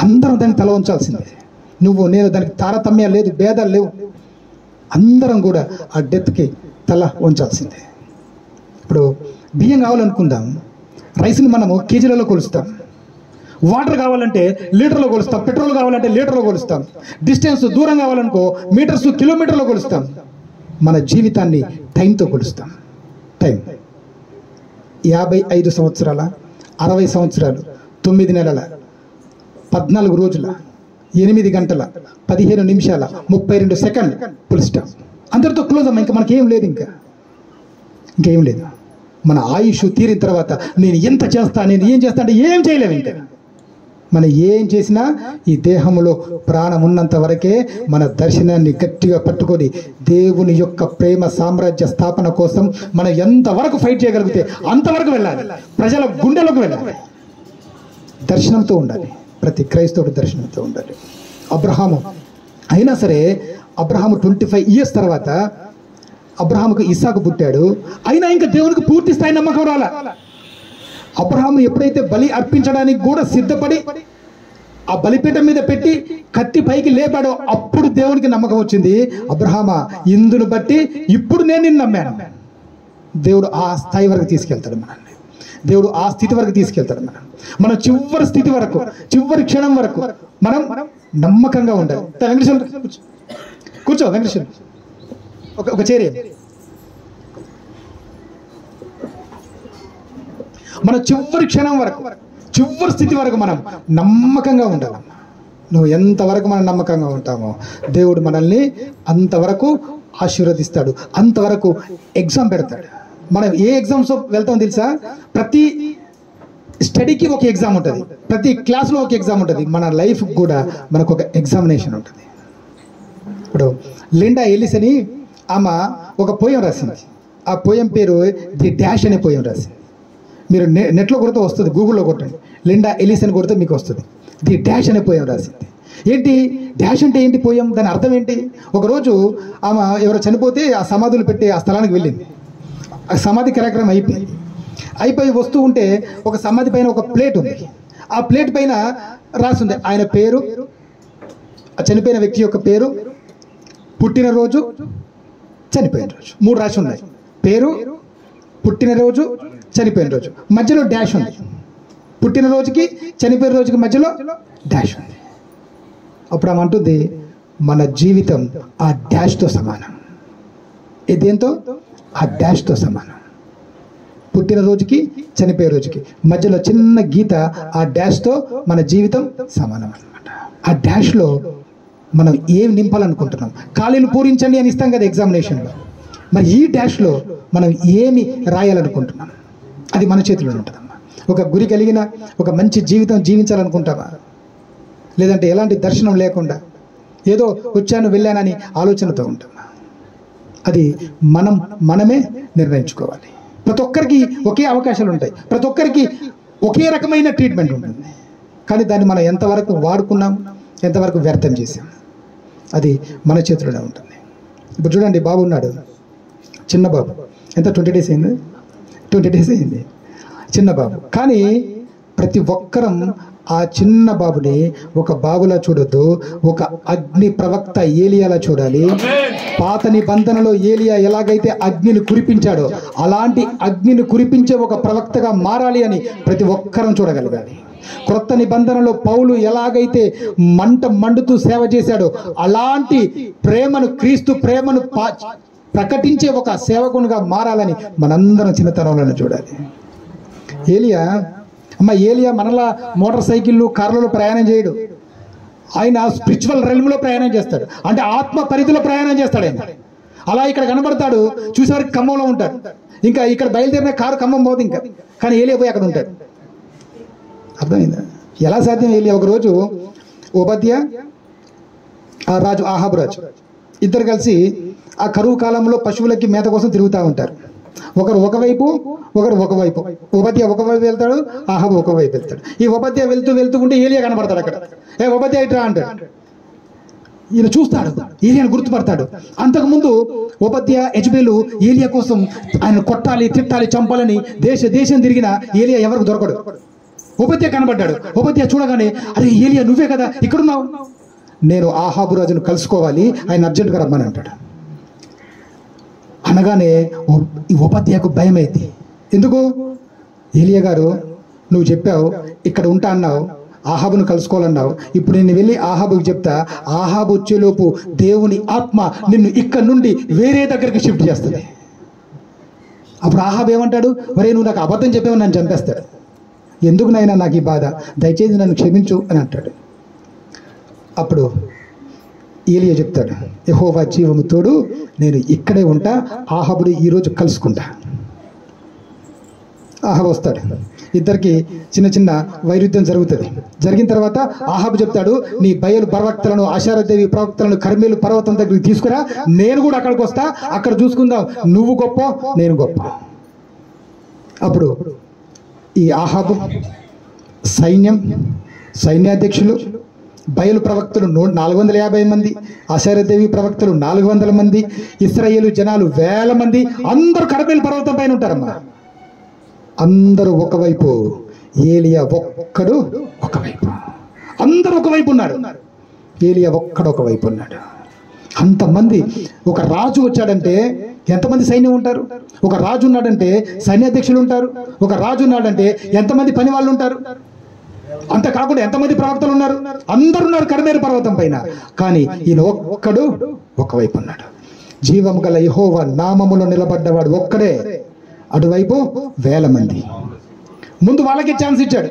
అందరం దానికి తల ఉంచాల్సిందే. నువ్వు నేను దానికి తారతమ్యాలు లేదు, భేదాలు లేవు. అందరం కూడా ఆ డెత్కి తల ఉంచాల్సిందే. ఇప్పుడు బియ్యం కావాలనుకుందాం, రైస్ని మనము కేజీలలో కొలుస్తాం. వాటర్ కావాలంటే లీటర్లో కొలుస్తాం. పెట్రోల్ కావాలంటే లీటర్లో కొలుస్తాం. డిస్టెన్స్ దూరం కావాలనుకో మీటర్స్, కిలోమీటర్లో కొలుస్తాం. మన జీవితాన్ని టైంతో కొలుస్తాం. టైం 55 సంవత్సరాల, 60 సంవత్సరాలు, 9 నెలల, 14 రోజుల, 8 గంటల, 15 నిమిషాల, 32 సెకండ్లు, ఫుల్ స్టాప్. అందరితో క్లోజ్ అమ్మా. ఇంకా మనకేం లేదు, ఇంకేం లేదు. మన ఆయుష్ తీరిన తర్వాత నేను ఎంత చేస్తా, నేను ఏం చేస్తా అంటే ఏం చేయలేము. ఇంకా మనం ఏం చేసినా ఈ దేహంలో ప్రాణం ఉన్నంత వరకే మన దర్శనాన్ని గట్టిగా పట్టుకొని దేవుని యొక్క ప్రేమ సామ్రాజ్య స్థాపన కోసం మనం ఎంతవరకు ఫైట్ చేయగలిగితే అంతవరకు వెళ్ళాలి. ప్రజల గుండెలకు వెళ్ళాలి. దర్శనంతో ఉండాలి. ప్రతి క్రైస్తవుడు దర్శనంతో ఉండాలి. అబ్రహాము అయినా సరే, అబ్రహాము 25 years తర్వాత అబ్రహాముకు ఇస్సాకు పుట్టాడు. అయినా ఇంకా దేవునికి పూర్తి స్థాయి నమ్మకం రాలా. అబ్రహాము ఎప్పుడైతే బలి అర్పించడానికి కూడా సిద్ధపడి ఆ బలిపీఠం మీద పెట్టి కత్తి పైకి లేపాడో అప్పుడు దేవునికి నమ్మకం వచ్చింది. అబ్రహామా, ఇందును బట్టి ఇప్పుడు నేను నిన్ను నమ్మాను. దేవుడు ఆ స్థాయి వరకు తీసుకెళ్తాడు మనల్ని. దేవుడు ఆ స్థితి వరకు తీసుకెళ్తాడు. మనం చివరి స్థితి వరకు, చివరి క్షణం వరకు మనం నమ్మకంగా ఉండాలి. వెంకటేశ్వర కూర్చో, వెంకటేశ్వర ఒక చేరి. మన చివరి క్షణం వరకు, చివరి స్థితి వరకు మనం నమ్మకంగా ఉండాలమ్మా. నువ్వు ఎంతవరకు మనం నమ్మకంగా ఉంటామో దేవుడు మనల్ని అంతవరకు ఆశీర్వదిస్తాడు, అంతవరకు ఎగ్జామ్ పెడతాడు. మనం ఏ ఎగ్జామ్స్ వెళ్తాం తెలుసా? ప్రతి స్టడీకి ఒక ఎగ్జామ్ ఉంటుంది, ప్రతి క్లాస్లో ఒక ఎగ్జామ్ ఉంటుంది. మన లైఫ్ కూడా మనకు ఒక ఎగ్జామినేషన్ ఉంటుంది. ఇప్పుడు లిండా ఎలిస్ అని ఆమె ఒక పోయం రాసింది. ఆ పోయం పేరు ది డాష్ అనే పోయం రాసింది. మీరు నెట్లో కొడితే వస్తుంది, గూగుల్లో కొట్టండి, లిండా ఎలిస్ అని కొడితే మీకు వస్తుంది. ది డాష్ అనే పోయం రాసింది. ఏంటి డాష్ అంటే ఏంటి పోయం? దాని అర్థం ఏంటి? ఒకరోజు ఆమె ఎవరో చనిపోతే ఆ సమాధులు పెట్టి ఆ స్థలానికి వెళ్ళింది. ఆ సమాధి కార్యక్రమం అయిపోయి వస్తూ ఉంటే ఒక సమాధి పైన ఒక ప్లేట్ ఉంది. ఆ ప్లేట్ పైన రాసింది ఆయన పేరు, ఆ చనిపోయిన వ్యక్తి యొక్క పేరు, పుట్టినరోజు, చనిపోయిన రోజు. 3 రాసి ఉన్నాయి. పేరు, పుట్టినరోజు, చనిపోయిన రోజు, మధ్యలో డాష్ ఉంది. పుట్టినరోజుకి చనిపోయిన రోజుకి మధ్యలో డాష్ ఉంది. అప్పుడు ఆమె అంటుంది, మన జీవితం ఆ డాష్తో సమానం. దేంతో? ఆ డాష్తో సమానం. పుట్టినరోజుకి చనిపోయే రోజుకి మధ్యలో చిన్న గీత, ఆ డాష్తో మన జీవితం సమానం అన్నమాట. ఆ డాష్లో మనం ఏం నింపాలనుకుంటున్నాం? ఖాళీలు పూరించండి అని ఇస్తాం కదా ఎగ్జామినేషన్లో. మరి ఈ డాష్లో మనం ఏమి రాయాలనుకుంటున్నాం? అది మన చేతిలో ఉంటుందమ్మా. ఒక గురి కలిగిన ఒక మంచి జీవితం జీవించాలనుకుంటామా? లేదంటే ఎలాంటి దర్శనం లేకుండా ఏదో వచ్చాను వెళ్ళానని ఆలోచనతో ఉంటామా? అది మనమే నిర్ణయించుకోవాలి. ప్రతి ఒక్కరికి ఒకే అవకాశాలు ఉంటాయి, ప్రతి ఒక్కరికి ఒకే రకమైన ట్రీట్మెంట్ ఉంటుంది. కానీ దాన్ని మనం ఎంతవరకు వాడుకున్నాం, ఎంతవరకు వ్యర్థం చేసాం, అది మన చేతిలోనే ఉంటుంది. ఇప్పుడు చూడండి, బాబు ఉన్నాడు, చిన్న బాబు. ఎంత 20 days అయింది? 20 days అయింది, చిన్న బాబు. కానీ ప్రతి ఒక్కరం ఆ చిన్న బాబుని ఒక బాబులా చూడొద్దు, ఒక అగ్ని ప్రవక్త ఏలియాలా చూడాలి. పాత నిబంధనలో ఏలియా ఎలాగైతే అగ్నిని కురిపించాడో అలాంటి అగ్నిని కురిపించే ఒక ప్రవక్తగా మారాలి అని ప్రతి ఒక్కరం చూడగలగాలి. క్రొత్త నిబంధనలో పౌలు ఎలాగైతే మండుతూ సేవ చేశాడో అలాంటి ప్రేమను, క్రీస్తు ప్రేమను ప్రకటించే ఒక సేవకునిగా మారాలని మనందరం చిన్నతనంలోనే చూడాలి. ఏలియా మనలా మోటార్ సైకిళ్ళు, కార్లలో ప్రయాణం చేయడు. ఆయన స్పిరిచువల్ రెల్మ్లో ప్రయాణం చేస్తాడు, అంటే ఆత్మ పరిధిలో ప్రయాణం చేస్తాడు. ఆయన అలా ఇక్కడ కనబడతాడు, చూసేవారికి ఖమ్మంలో ఉంటాడు. ఇంకా ఇక్కడ బయలుదేరిన కారు ఖమ్మం పోదు ఇంకా, కానీ ఏలియా పోయి అక్కడ ఉంటాడు. అర్థమైందా? ఎలా సాధ్యం? ఏలియా ఒకరోజు ఓబద్యా, ఆ రాజు ఆహాబు రాజు ఇద్దరు కలిసి ఆ కరువు కాలంలో పశువులకి మేత కోసం తిరుగుతూ ఉంటారు. ఒకరు ఒకవైపు, ఒకరు ఒకవైపు. ఓబద్యా ఒకవైపు వెళ్తాడు, ఆహాబు ఒకవైపు వెళ్తాడు. ఈ ఓబద్యా వెళ్తూ ఉంటే ఏలియా కనబడతాడు అక్కడ. ఓబద్యా ఇట్రా అంటాడు. ఈయన చూస్తాడు, ఏలియాను గుర్తుపడతాడు. అంతకుముందు ఓబద్యా, యెజబెలు ఏలియా కోసం ఆయన కొట్టాలి, తిట్టాలి, చంపాలని దేశం తిరిగిన ఏలియా ఎవరికి దొరకడు. ఓబద్యా కనబడ్డాడు. ఓబద్యా చూడగానే, అరే ఏలియా నువ్వే కదా ఇక్కడున్నావు, నేను ఆహాబు రాజును కలుసుకోవాలి, ఆయన అర్జెంటుగా రమ్మని అంటాడు. అనగానే ఈ ఓబద్యాకు భయం అయింది. ఎందుకు? ఏలియా గారు, నువ్వు చెప్పావు ఇక్కడ ఉంటా అన్నావు, ఆహాబును కలుసుకోవాలన్నావు. ఇప్పుడు నేను వెళ్ళి ఆహాబుకి చెప్తా, ఆహాబు వచ్చేలోపు దేవుని ఆత్మ నిన్ను ఇక్కడ నుండి వేరే దగ్గరికి షిఫ్ట్ చేస్తుంది. అప్పుడు ఆహాబు ఏమంటాడు? ఒరే నువ్వు నాకు అబద్ధం చెప్పావు, నన్ను చంపేస్తాడు. ఎందుకు నాయనా నాకు ఈ బాధ, దయచేసి నన్ను క్షమించు అని అంటాడు. అప్పుడు ఏలియా చెప్తాడు, యెహోవా జీవము తోడు, నేను ఇక్కడే ఉంటా, ఆహాబుని ఈరోజు కలుసుకుంటా. ఆహాబు వస్తాడు, ఇద్దరికి చిన్న వైరుధ్యం జరుగుతుంది. జరిగిన తర్వాత ఆహాబు చెప్తాడు, నీ బయలు ప్రవక్తలను, ఆషారదేవి ప్రవక్తలను కర్మేలు పర్వతం దగ్గరికి తీసుకురా, నేను కూడా అక్కడికి వస్తా, అక్కడ చూసుకుందాం, నువ్వు గొప్ప నేను గొప్ప. అప్పుడు ఈ ఆహాబు సైన్యాధ్యక్షులు, బయలు ప్రవక్తలు 450 మంది, ఆషారదేవి ప్రవక్తలు 400 మంది, ఇశ్రాయేలు జనాలు 1000 మంది, అందరూ కర్మేలు పర్వతం పైన ఉంటారమ్మా. అందరూ ఒకవైపు, ఏలియా ఒక్కడు ఒకవైపు. అందరూ ఒకవైపు ఉన్నారు, ఏలియా ఒక్కడు ఒకవైపు ఉన్నాడు. అంతమంది. ఒక రాజు వచ్చాడంటే ఎంతమంది సైన్యం ఉంటారు? ఒక రాజు ఉన్నాడంటే సైన్యాధ్యక్షులు ఉంటారు. ఒక రాజు ఉన్నాడంటే ఎంతమంది పని వాళ్ళు ఉంటారు? అంత కాకుండా ఎంతమంది ప్రవక్తలు ఉన్నారు? అందరు ఉన్నారు కర్మేలు పర్వతం పైన. కానీ ఈయన ఒక్కడు ఒకవైపు ఉన్నాడు. జీవము గల యెహోవా నామములో నిలబడ్డవాడు ఒక్కడే, అటువైపు వేల మంది. ముందు వాళ్ళకి ఛాన్స్ ఇచ్చాడు.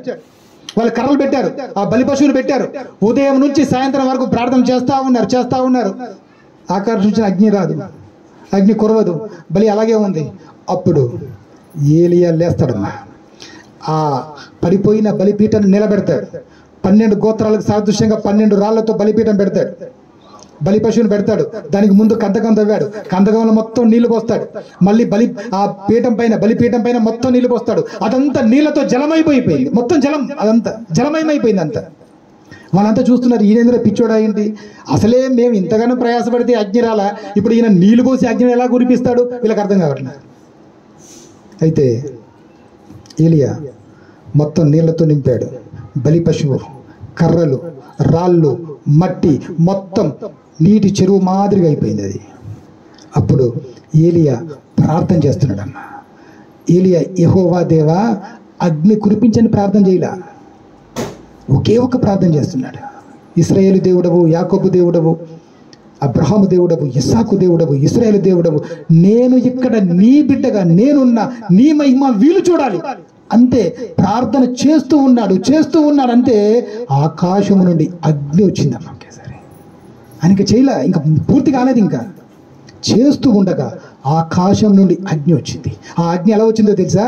వాళ్ళు కర్రలు పెట్టారు, ఆ బలి పశువులు పెట్టారు. ఉదయం నుంచి సాయంత్రం వరకు ప్రార్థన చేస్తా ఉన్నారు. ఆకాశం నుంచి అగ్ని రాదు, అగ్ని కురవదు, బలి అలాగే ఉంది. అప్పుడు ఏలియా లేస్తాడమ్మా. ఆ పడిపోయిన బలిపీఠాన్ని నిలబెడతాడు. 12 గోత్రాలకు సాదృశ్యంగా 12 రాళ్లతో బలిపీఠం పెడతాడు. బలి పశువుని పెడతాడు. దానికి ముందు కందకం తవ్వాడు. కందకంలో మొత్తం నీళ్లు పోస్తాడు. మళ్ళీ ఆ బలిపీఠం పైన మొత్తం నీళ్లు పోస్తాడు. అదంతా నీళ్లతో జలమైపోయిపోయింది. మొత్తం జలం, అదంతా జలమయమైపోయింది అంతా. వాళ్ళంతా చూస్తున్నారు, ఈయన పిచ్చోడా ఏంటి? అసలే మేము ఇంతగానో ప్రయాసపడితే అగ్ని రాలా, ఇప్పుడు ఈయన నీళ్లు పోసి అగ్ని ఎలా కురిపిస్తాడు? వీళ్ళకి అర్థం కావట్లేదు. అయితే ఏలియా మొత్తం నీళ్లతో నింపాడు. బలి పశువు, కర్రలు, రాళ్ళు, మట్టి మొత్తం నీటి చెరువు మాదిరిగా అయిపోయింది అది. అప్పుడు ఏలియా ప్రార్థన చేస్తున్నాడమ్మ. ఏలియా యెహోవా దేవా అగ్ని కురిపించని ప్రార్థన చేయలా, ఒకే ఒక ప్రార్థన చేస్తున్నాడు. ఇశ్రాయేలు దేవుడవు, యాకోబు దేవుడవు, అబ్రహాము దేవుడవు, ఇస్సాకు దేవుడవు, ఇశ్రాయేలు దేవుడవు, నేను ఇక్కడ నీ బిడ్డగా నేనున్నా, నీ మహిమ వీలు చూడాలి అంతే. ప్రార్థన చేస్తూ ఉన్నాడు అంతే. ఆకాశము నుండి అగ్ని వచ్చిందమ్మా ఒకేసారి. ఆయనకి చేయలే, ఇంకా పూర్తి కాలేదు. ఇంకా చేస్తూ ఉండగా ఆకాశం నుండి అగ్ని వచ్చింది. ఆ అగ్ని ఎలా వచ్చిందో తెలుసా?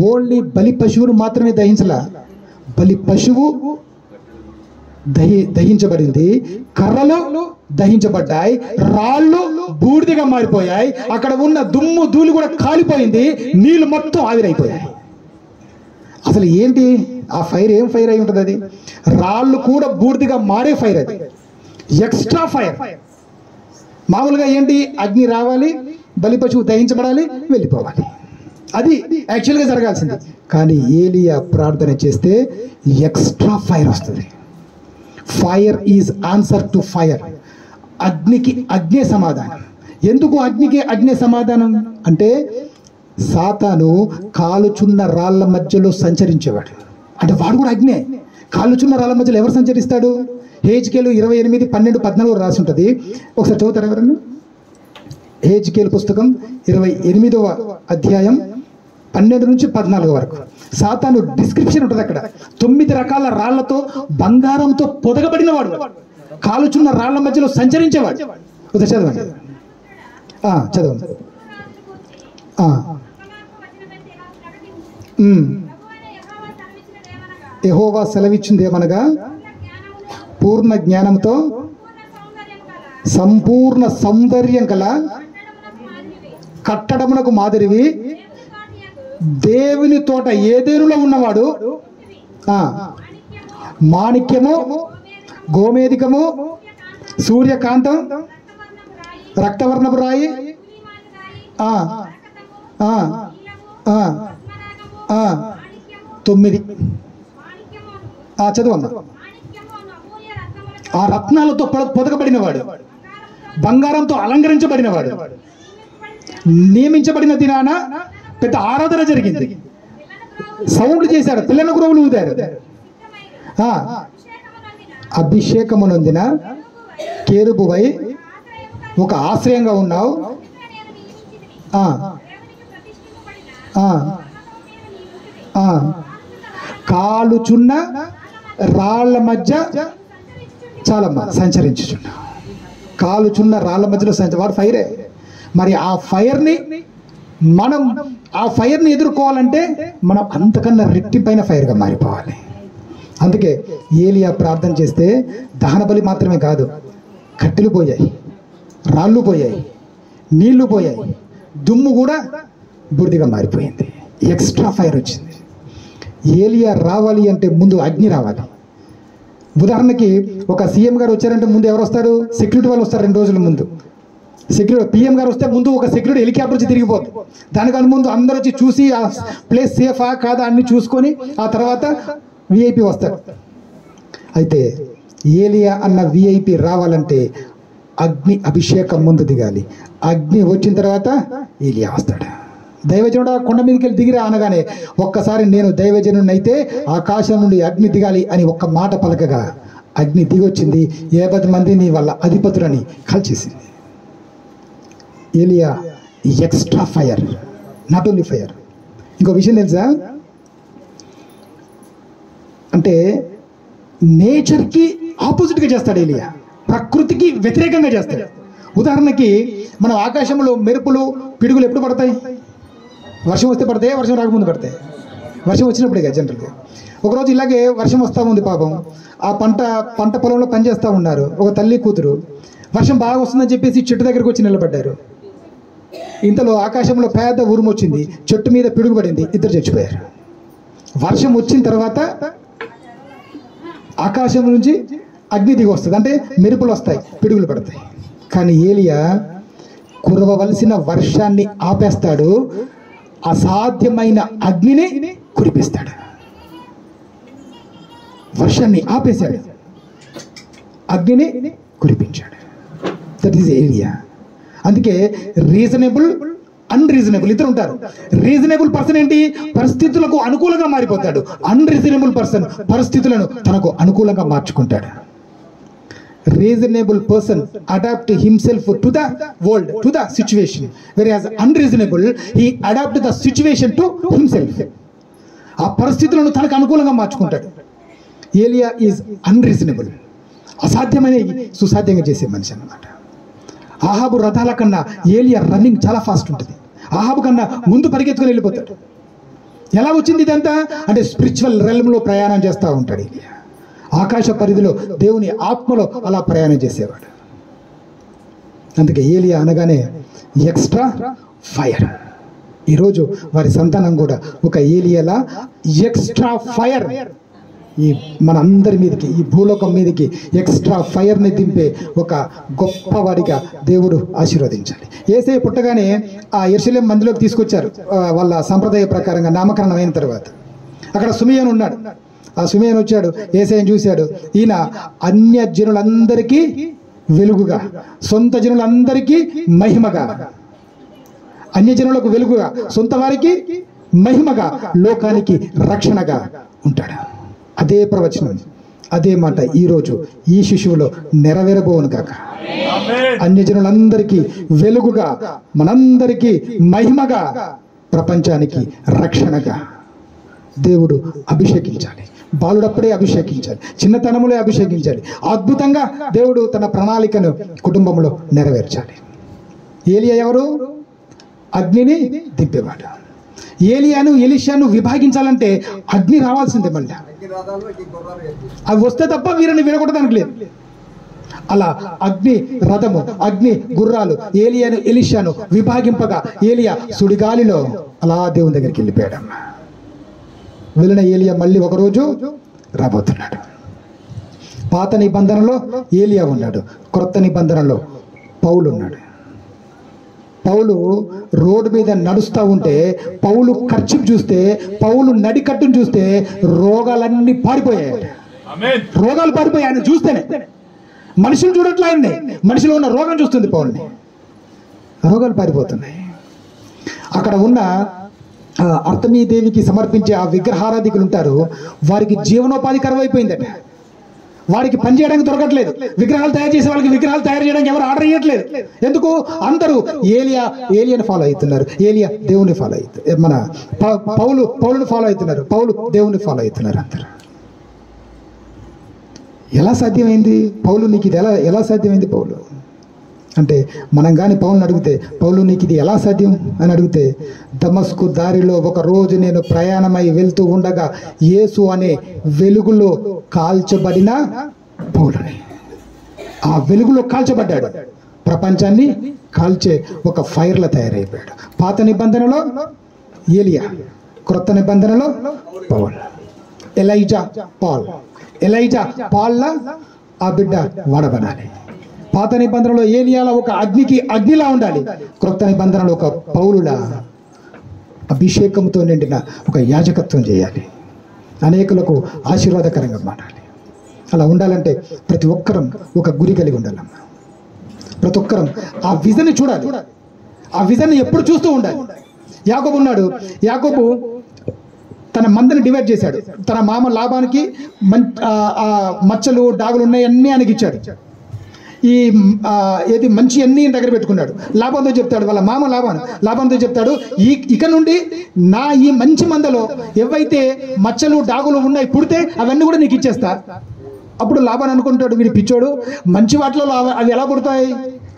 ఓన్లీ బలి పశువును మాత్రమే దహించలా, బలి పశువు దహించబడింది, కర్రలు దహించబడ్డాయి, రాళ్ళు బూడిదగా మారిపోయాయి, అక్కడ ఉన్న దుమ్ము ధూళి కూడా కాలిపోయింది, నీళ్లు మొత్తం ఆవిరైపోయాయి. అసలు ఏంటి ఆ ఫైర్? ఏం ఫైర్ అయి ఉంటుంది అది? రాళ్ళు కూడా బూడిదగా మారే ఫైర్ అది, ఎక్స్ట్రా ఫైర్. మామూలుగా ఏంటి, అగ్ని రావాలి, బలి పశువు దహించబడాలి, వెళ్ళిపోవాలి, అది యాక్చువల్గా జరగాల్సింది. కానీ ఏలియా ప్రార్థన చేస్తే ఎక్స్ట్రా ఫైర్ వస్తుంది. Fire is answer to fire. అగ్నికి అగ్నే సమాధానం. ఎందుకు అగ్నికి అగ్నే సమాధానం అంటే, సాతాను కాలుచున్న రాళ్ల మధ్యలో సంచరించేవాడు. అంటే వాడు కూడా అగ్నే. కాలుచున్న రాళ్ల మధ్యలో ఎవరు సంచరిస్తాడు? హెజ్కేలు 28, 12, 14 రాసి ఉంటుంది. ఒకసారి చదువుతారు ఎవరన్నా? హెజ్కేలు పుస్తకం 28వ అధ్యాయం 12 నుంచి 14 వరకు. సాతాను డిస్క్రిప్షన్ ఉంటుంది అక్కడ. 9 రకాల రాళ్లతో, బంగారంతో పొదగబడినవాడు, కాలుచున్న రాళ్ల మధ్యలో సంచరించేవాడు. చదవండి, చదవండి. యెహోవా సెలవిచ్చింది ఏమనగా, పూర్ణ జ్ఞానంతో సంపూర్ణ సౌందర్యం గల కట్టడమునకు మాదిరివి దేవుని తోట ఏదేనులో ఉన్నవాడు మాణిక్యము, గోమేధికము, సూర్యకాంతం, రక్తవర్ణపు రాయి, 9 చదువమ్మా. ఆ రత్నాలతో పొదగబడినవాడు, బంగారంతో అలంకరించబడినవాడు. నియమించబడిన దినాన పెద్ద ఆరాధన జరిగింది, సౌండ్ చేశారు, పిల్లల గురువులు ఊదారు. అభిషేకమునొందిన కేరుబువై ఒక ఆశ్రయంగా ఉన్నావు, కాలుచున్న రాళ్ల మధ్య చాలమ్మా సంచరించుచున్నావు. కాలుచున్న రాళ్ల మధ్యలో వాడు ఫైరే. మరి ఆ ఫైర్ని ఎదుర్కోవాలంటే మనం అంతకన్నా రెట్టింపైన ఫైర్గా మారిపోవాలి. అందుకే ఏలియా ప్రార్థన చేస్తే దహన బలి మాత్రమే కాదు, కట్టెలు పోయాయి, రాళ్ళు పోయాయి, నీళ్లు పోయాయి, దుమ్ము కూడా బూడిదగా మారిపోయింది. ఎక్స్ట్రా ఫైర్ వచ్చింది. ఏలియా రావాలి అంటే ముందు అగ్ని రావాలి. ఉదాహరణకి ఒక సీఎం గారు వచ్చారంటే ముందు ఎవరు వస్తారు? సెక్యూరిటీ వాళ్ళు వస్తారు. 2 రోజుల ముందు సెక్యూరిటీ పిఎం గారు వస్తే ముందు ఒక సెక్యూరిటీ హెలికాప్టర్ వచ్చి తిరిగిపోతుంది. దానికన్నా ముందు అందరూ వచ్చి చూసి ఆ ప్లేస్ సేఫా కాదా అన్ని చూసుకొని ఆ తర్వాత విఐపి వస్తారు. అయితే ఏలియా అన్న విఐపి రావాలంటే అగ్ని అభిషేకం ముందు దిగాలి. అగ్ని వచ్చిన తర్వాత ఏలియా వస్తాడు. దైవజనుడు కొండ మీదకి వెళ్ళి దిగిరా అనగానే ఒక్కసారి నేను దైవజనుడిని అయితే ఆకాశం నుండి అగ్ని దిగాలి అని ఒక్క మాట పలకగా అగ్ని దిగొచ్చింది. 50 మందిని వాళ్ళ అధిపతులని కాల్చేసింది. ఏలియా extra fire, not only fire. ఇంకో విషయం తెలుసా, అంటే నేచర్కి ఆపోజిట్గా చేస్తాడు ఏలియా, ప్రకృతికి వ్యతిరేకంగా చేస్తాడు. ఉదాహరణకి మనం ఆకాశంలో మెరుపులు పిడుగులు ఎప్పుడు పడతాయి? వర్షం వస్తే పడతాయి, వర్షం రాకముందు పడతాయి. వర్షం వచ్చినప్పుడే కదా జనరల్గా. ఒకరోజు ఇలాగే వర్షం వస్తూ ఉంది, పాపం ఆ పంట పొలంలో పనిచేస్తూ ఉన్నారు ఒక తల్లి కూతురు. వర్షం బాగా వస్తుందని చెప్పేసి చెట్టు దగ్గరకు వచ్చి నిలబడ్డారు. ఇంతలో ఆకాశంలో పెద్ద ఉరుము వచ్చింది, చెట్టు మీద పిడుగు పడింది, ఇద్దరు చచ్చిపోయారు. వర్షం వచ్చిన తర్వాత ఆకాశం నుంచి అగ్ని దిగి వస్తుంది, అంటే మెరుపులు వస్తాయి, పిడుగులు పడతాయి. కానీ ఏలియా కురవవలసిన వర్షాన్ని ఆపేస్తాడు, అసాధ్యమైన అగ్నిని కురిపిస్తాడు. వర్షాన్ని ఆపేశాడు, అగ్నిని కురిపించాడు. దట్ ఈస్ ఏలియా. అందుకే రీజనబుల్, అన్రీజనబుల్ ఇద్దరు ఉంటారు. రీజనబుల్ పర్సన్ ఏంటి? పరిస్థితులకు అనుకూలంగా మారిపోతాడు. అన్రీజనబుల్ పర్సన్ పరిస్థితులను తనకు అనుకూలంగా మార్చుకుంటాడు. Reasonable person adapt himself to the world, to the situation, whereas unreasonable he adapt the situation to himself. ఆ పరిస్థితులను తనకు అనుకూలంగా మార్చుకుంటాడు. ఏలియా ఈజ్ అన్రీజనబుల్, అసాధ్యమైన సుసాధ్యంగా చేసే మనిషి అన్నమాట. ఆహాబు రథాల కన్నా ఏలియా రన్నింగ్ చాలా ఫాస్ట్ ఉంటుంది. ఆహాబు కన్నా ముందు పరిగెత్తుకుని వెళ్ళిపోతాడు. ఎలా వచ్చింది ఇదంతా అంటే స్పిరిచువల్ రెల్మ్లో ప్రయాణం చేస్తూ ఉంటాడు ఏలియా. ఆకాశ పరిధిలో దేవుని ఆత్మలో అలా ప్రయాణం చేసేవాడు. అందుకే ఏలియా అనగానే ఎక్స్ట్రా ఫైర్. ఈరోజు వారి సంతానం కూడా ఒక ఏలియాలా ఎక్స్ట్రా ఫైర్ ఈ మన అందరి మీదకి, ఈ భూలోకం మీదకి ఎక్స్ట్రా ఫైర్ని దింపే ఒక గొప్పవాడిగా దేవుడు ఆశీర్వదించాలి. యేసయ్య పుట్టగానే ఆ యెరూషలేము మందిలోకి తీసుకొచ్చారు. వాళ్ళ సంప్రదాయ ప్రకారంగా నామకరణం అయిన తర్వాత అక్కడ సుమియోను ఉన్నాడు. ఆ సుమియోను వచ్చాడు, యేసయ్యను చూశాడు. ఈయన అన్య జనులందరికీ వెలుగుగా, సొంత జనులందరికీ మహిమగా, అన్యజనులకు వెలుగుగా, సొంత వారికి మహిమగా, లోకానికి రక్షణగా ఉంటాడు. అదే ప్రవచనం, అదే మాట ఈరోజు ఈ శిశువులో నెరవేరబోవును కాక. అన్యజనులందరికీ వెలుగుగా, మనందరికీ మహిమగా, ప్రపంచానికి రక్షణగా దేవుడు అభిషేకించాలి. బాలుడప్పుడే అభిషేకించాలి, చిన్నతనములే అభిషేకించాలి. అద్భుతంగా దేవుడు తన ప్రణాళికను కుటుంబంలో నెరవేర్చాలి. ఏలియా ఎవరు? అగ్నిని దింపేవాడు. ఏలియాను ఎలీషాను విభాగించాలంటే అగ్ని రావాల్సిందే. మళ్ళీ అవి వస్తే తప్ప వీరిని వినకూడదానికి లేదు. అలా అగ్ని రథము, అగ్ని గుర్రాలు ఏలియాను ఎలీషాను విభాగింపగా ఏలియా సుడిగాలిలో అలా దేవుని దగ్గరికి వెళ్ళిపోయాడమ్మా. వెళ్ళిన ఏలియా మళ్ళీ ఒకరోజు రాబోతున్నాడు. పాత నిబంధనలో ఏలియా ఉన్నాడు, క్రొత్త నిబంధనలో పౌలు ఉన్నాడు. పౌలు రోడ్డు మీద నడుస్తూ ఉంటే పౌలు కర్చీఫ్ చూస్తే, పౌలు నడికట్టును చూస్తే రోగాలన్నీ పారిపోయాయి. రోగాలు పారిపోయాయి ఆయన చూస్తేనే. మనుషులు చూడట్లే ఆయన్ని, మనిషిలో ఉన్న రోగం చూస్తుంది పౌల్ని. రోగాలు పారిపోతున్నాయి. అక్కడ ఉన్న అర్తమీదేవికి సమర్పించే ఆ విగ్రహారాధికులు ఉంటారు, వారికి జీవనోపాధి కరువైపోయిందట. వారికి పని చేయడానికి దొరకట్లేదు. విగ్రహాలు తయారు చేసే వాళ్ళకి విగ్రహాలు తయారు చేయడానికి ఎవరు ఆర్డర్ చేయట్లేదు. ఎందుకు? అందరూ ఏలియాని ఫాలో అవుతున్నారు, ఏలియా దేవుని ఫాలో అవుతారు. మన పౌలుని ఫాలో అవుతున్నారు, పౌలు దేవుని ఫాలో అవుతున్నారు అందరు. ఎలా సాధ్యమైంది పౌలు నీకు ఇది? ఎలా సాధ్యమైంది పౌలు అంటే, మనం కానీ పౌలుని అడిగితే, పౌలు నీకు ఇది ఎలా సాధ్యం అని అడిగితే, దమస్కు దారిలో ఒక రోజు నేను ప్రయాణమై వెళ్తూ ఉండగా యేసు అనే వెలుగులో కాల్చబడిన పౌలుని. ఆ వెలుగులో కాల్చబడ్డాడు, ప్రపంచాన్ని కాల్చే ఒక ఫైర్లా తయారైపోయాడు. పాత నిబంధనలో ఏలియా, క్రొత్త నిబంధనలో పౌలు. ఎలైజా పాల్లా ఆ బిడ్డ వాడబడాలి. పాత నిబంధనలో ఏలియాల ఒక అగ్నిలా ఉండాలి, క్రొత్త నిబంధనలో ఒక పౌలులా అభిషేకంతో నిండిన ఒక యాజకత్వం చేయాలి, అనేకులకు ఆశీర్వాదకరంగా మారాలి. అలా ఉండాలంటే ప్రతి ఒక్కరం ఒక గురి కలిగి ఉండాలమ్మా. ప్రతి ఒక్కరం ఆ విజన్ని చూడాలి, ఆ విజన్ని ఎప్పుడు చూస్తూ ఉండాలి. యాకోబు ఉన్నాడు, యాకోబు తన మందని డివైడ్ చేశాడు. తన మామ లాబానికి మచ్చలు డాగులు ఉన్నాయి అన్నీ ఆయనకి ఇచ్చాడు. ఈ ఏది మంచి అన్నీ దగ్గర పెట్టుకున్నాడు. లాభంతో చెప్తాడు వాళ్ళ మామ లాభంతో చెప్తాడు, ఇక నుండి నా ఈ మంచి మందలో ఏవైతే మచ్చలు డాగులు ఉన్నాయి పుడితే అవన్నీ కూడా నీకు ఇచ్చేస్తా. అప్పుడు లాభాన్ని అనుకుంటాడు, వీడి పిచ్చోడు, మంచి వాటిలో అవి ఎలా పుడతాయి,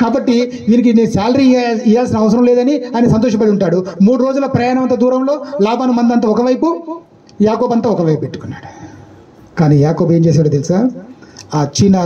కాబట్టి వీరికి నేను శాలరీ ఇవ్వాల్సిన అవసరం లేదని ఆయన సంతోషపడి ఉంటాడు. 3 రోజుల ప్రయాణం అంత దూరంలో లాభాను మందంతా ఒకవైపు, యాకోబు అంతా ఒకవైపు పెట్టుకున్నాడు. కానీ యాకోబు ఏం చేశాడో తెలుసా? ఆ చీనా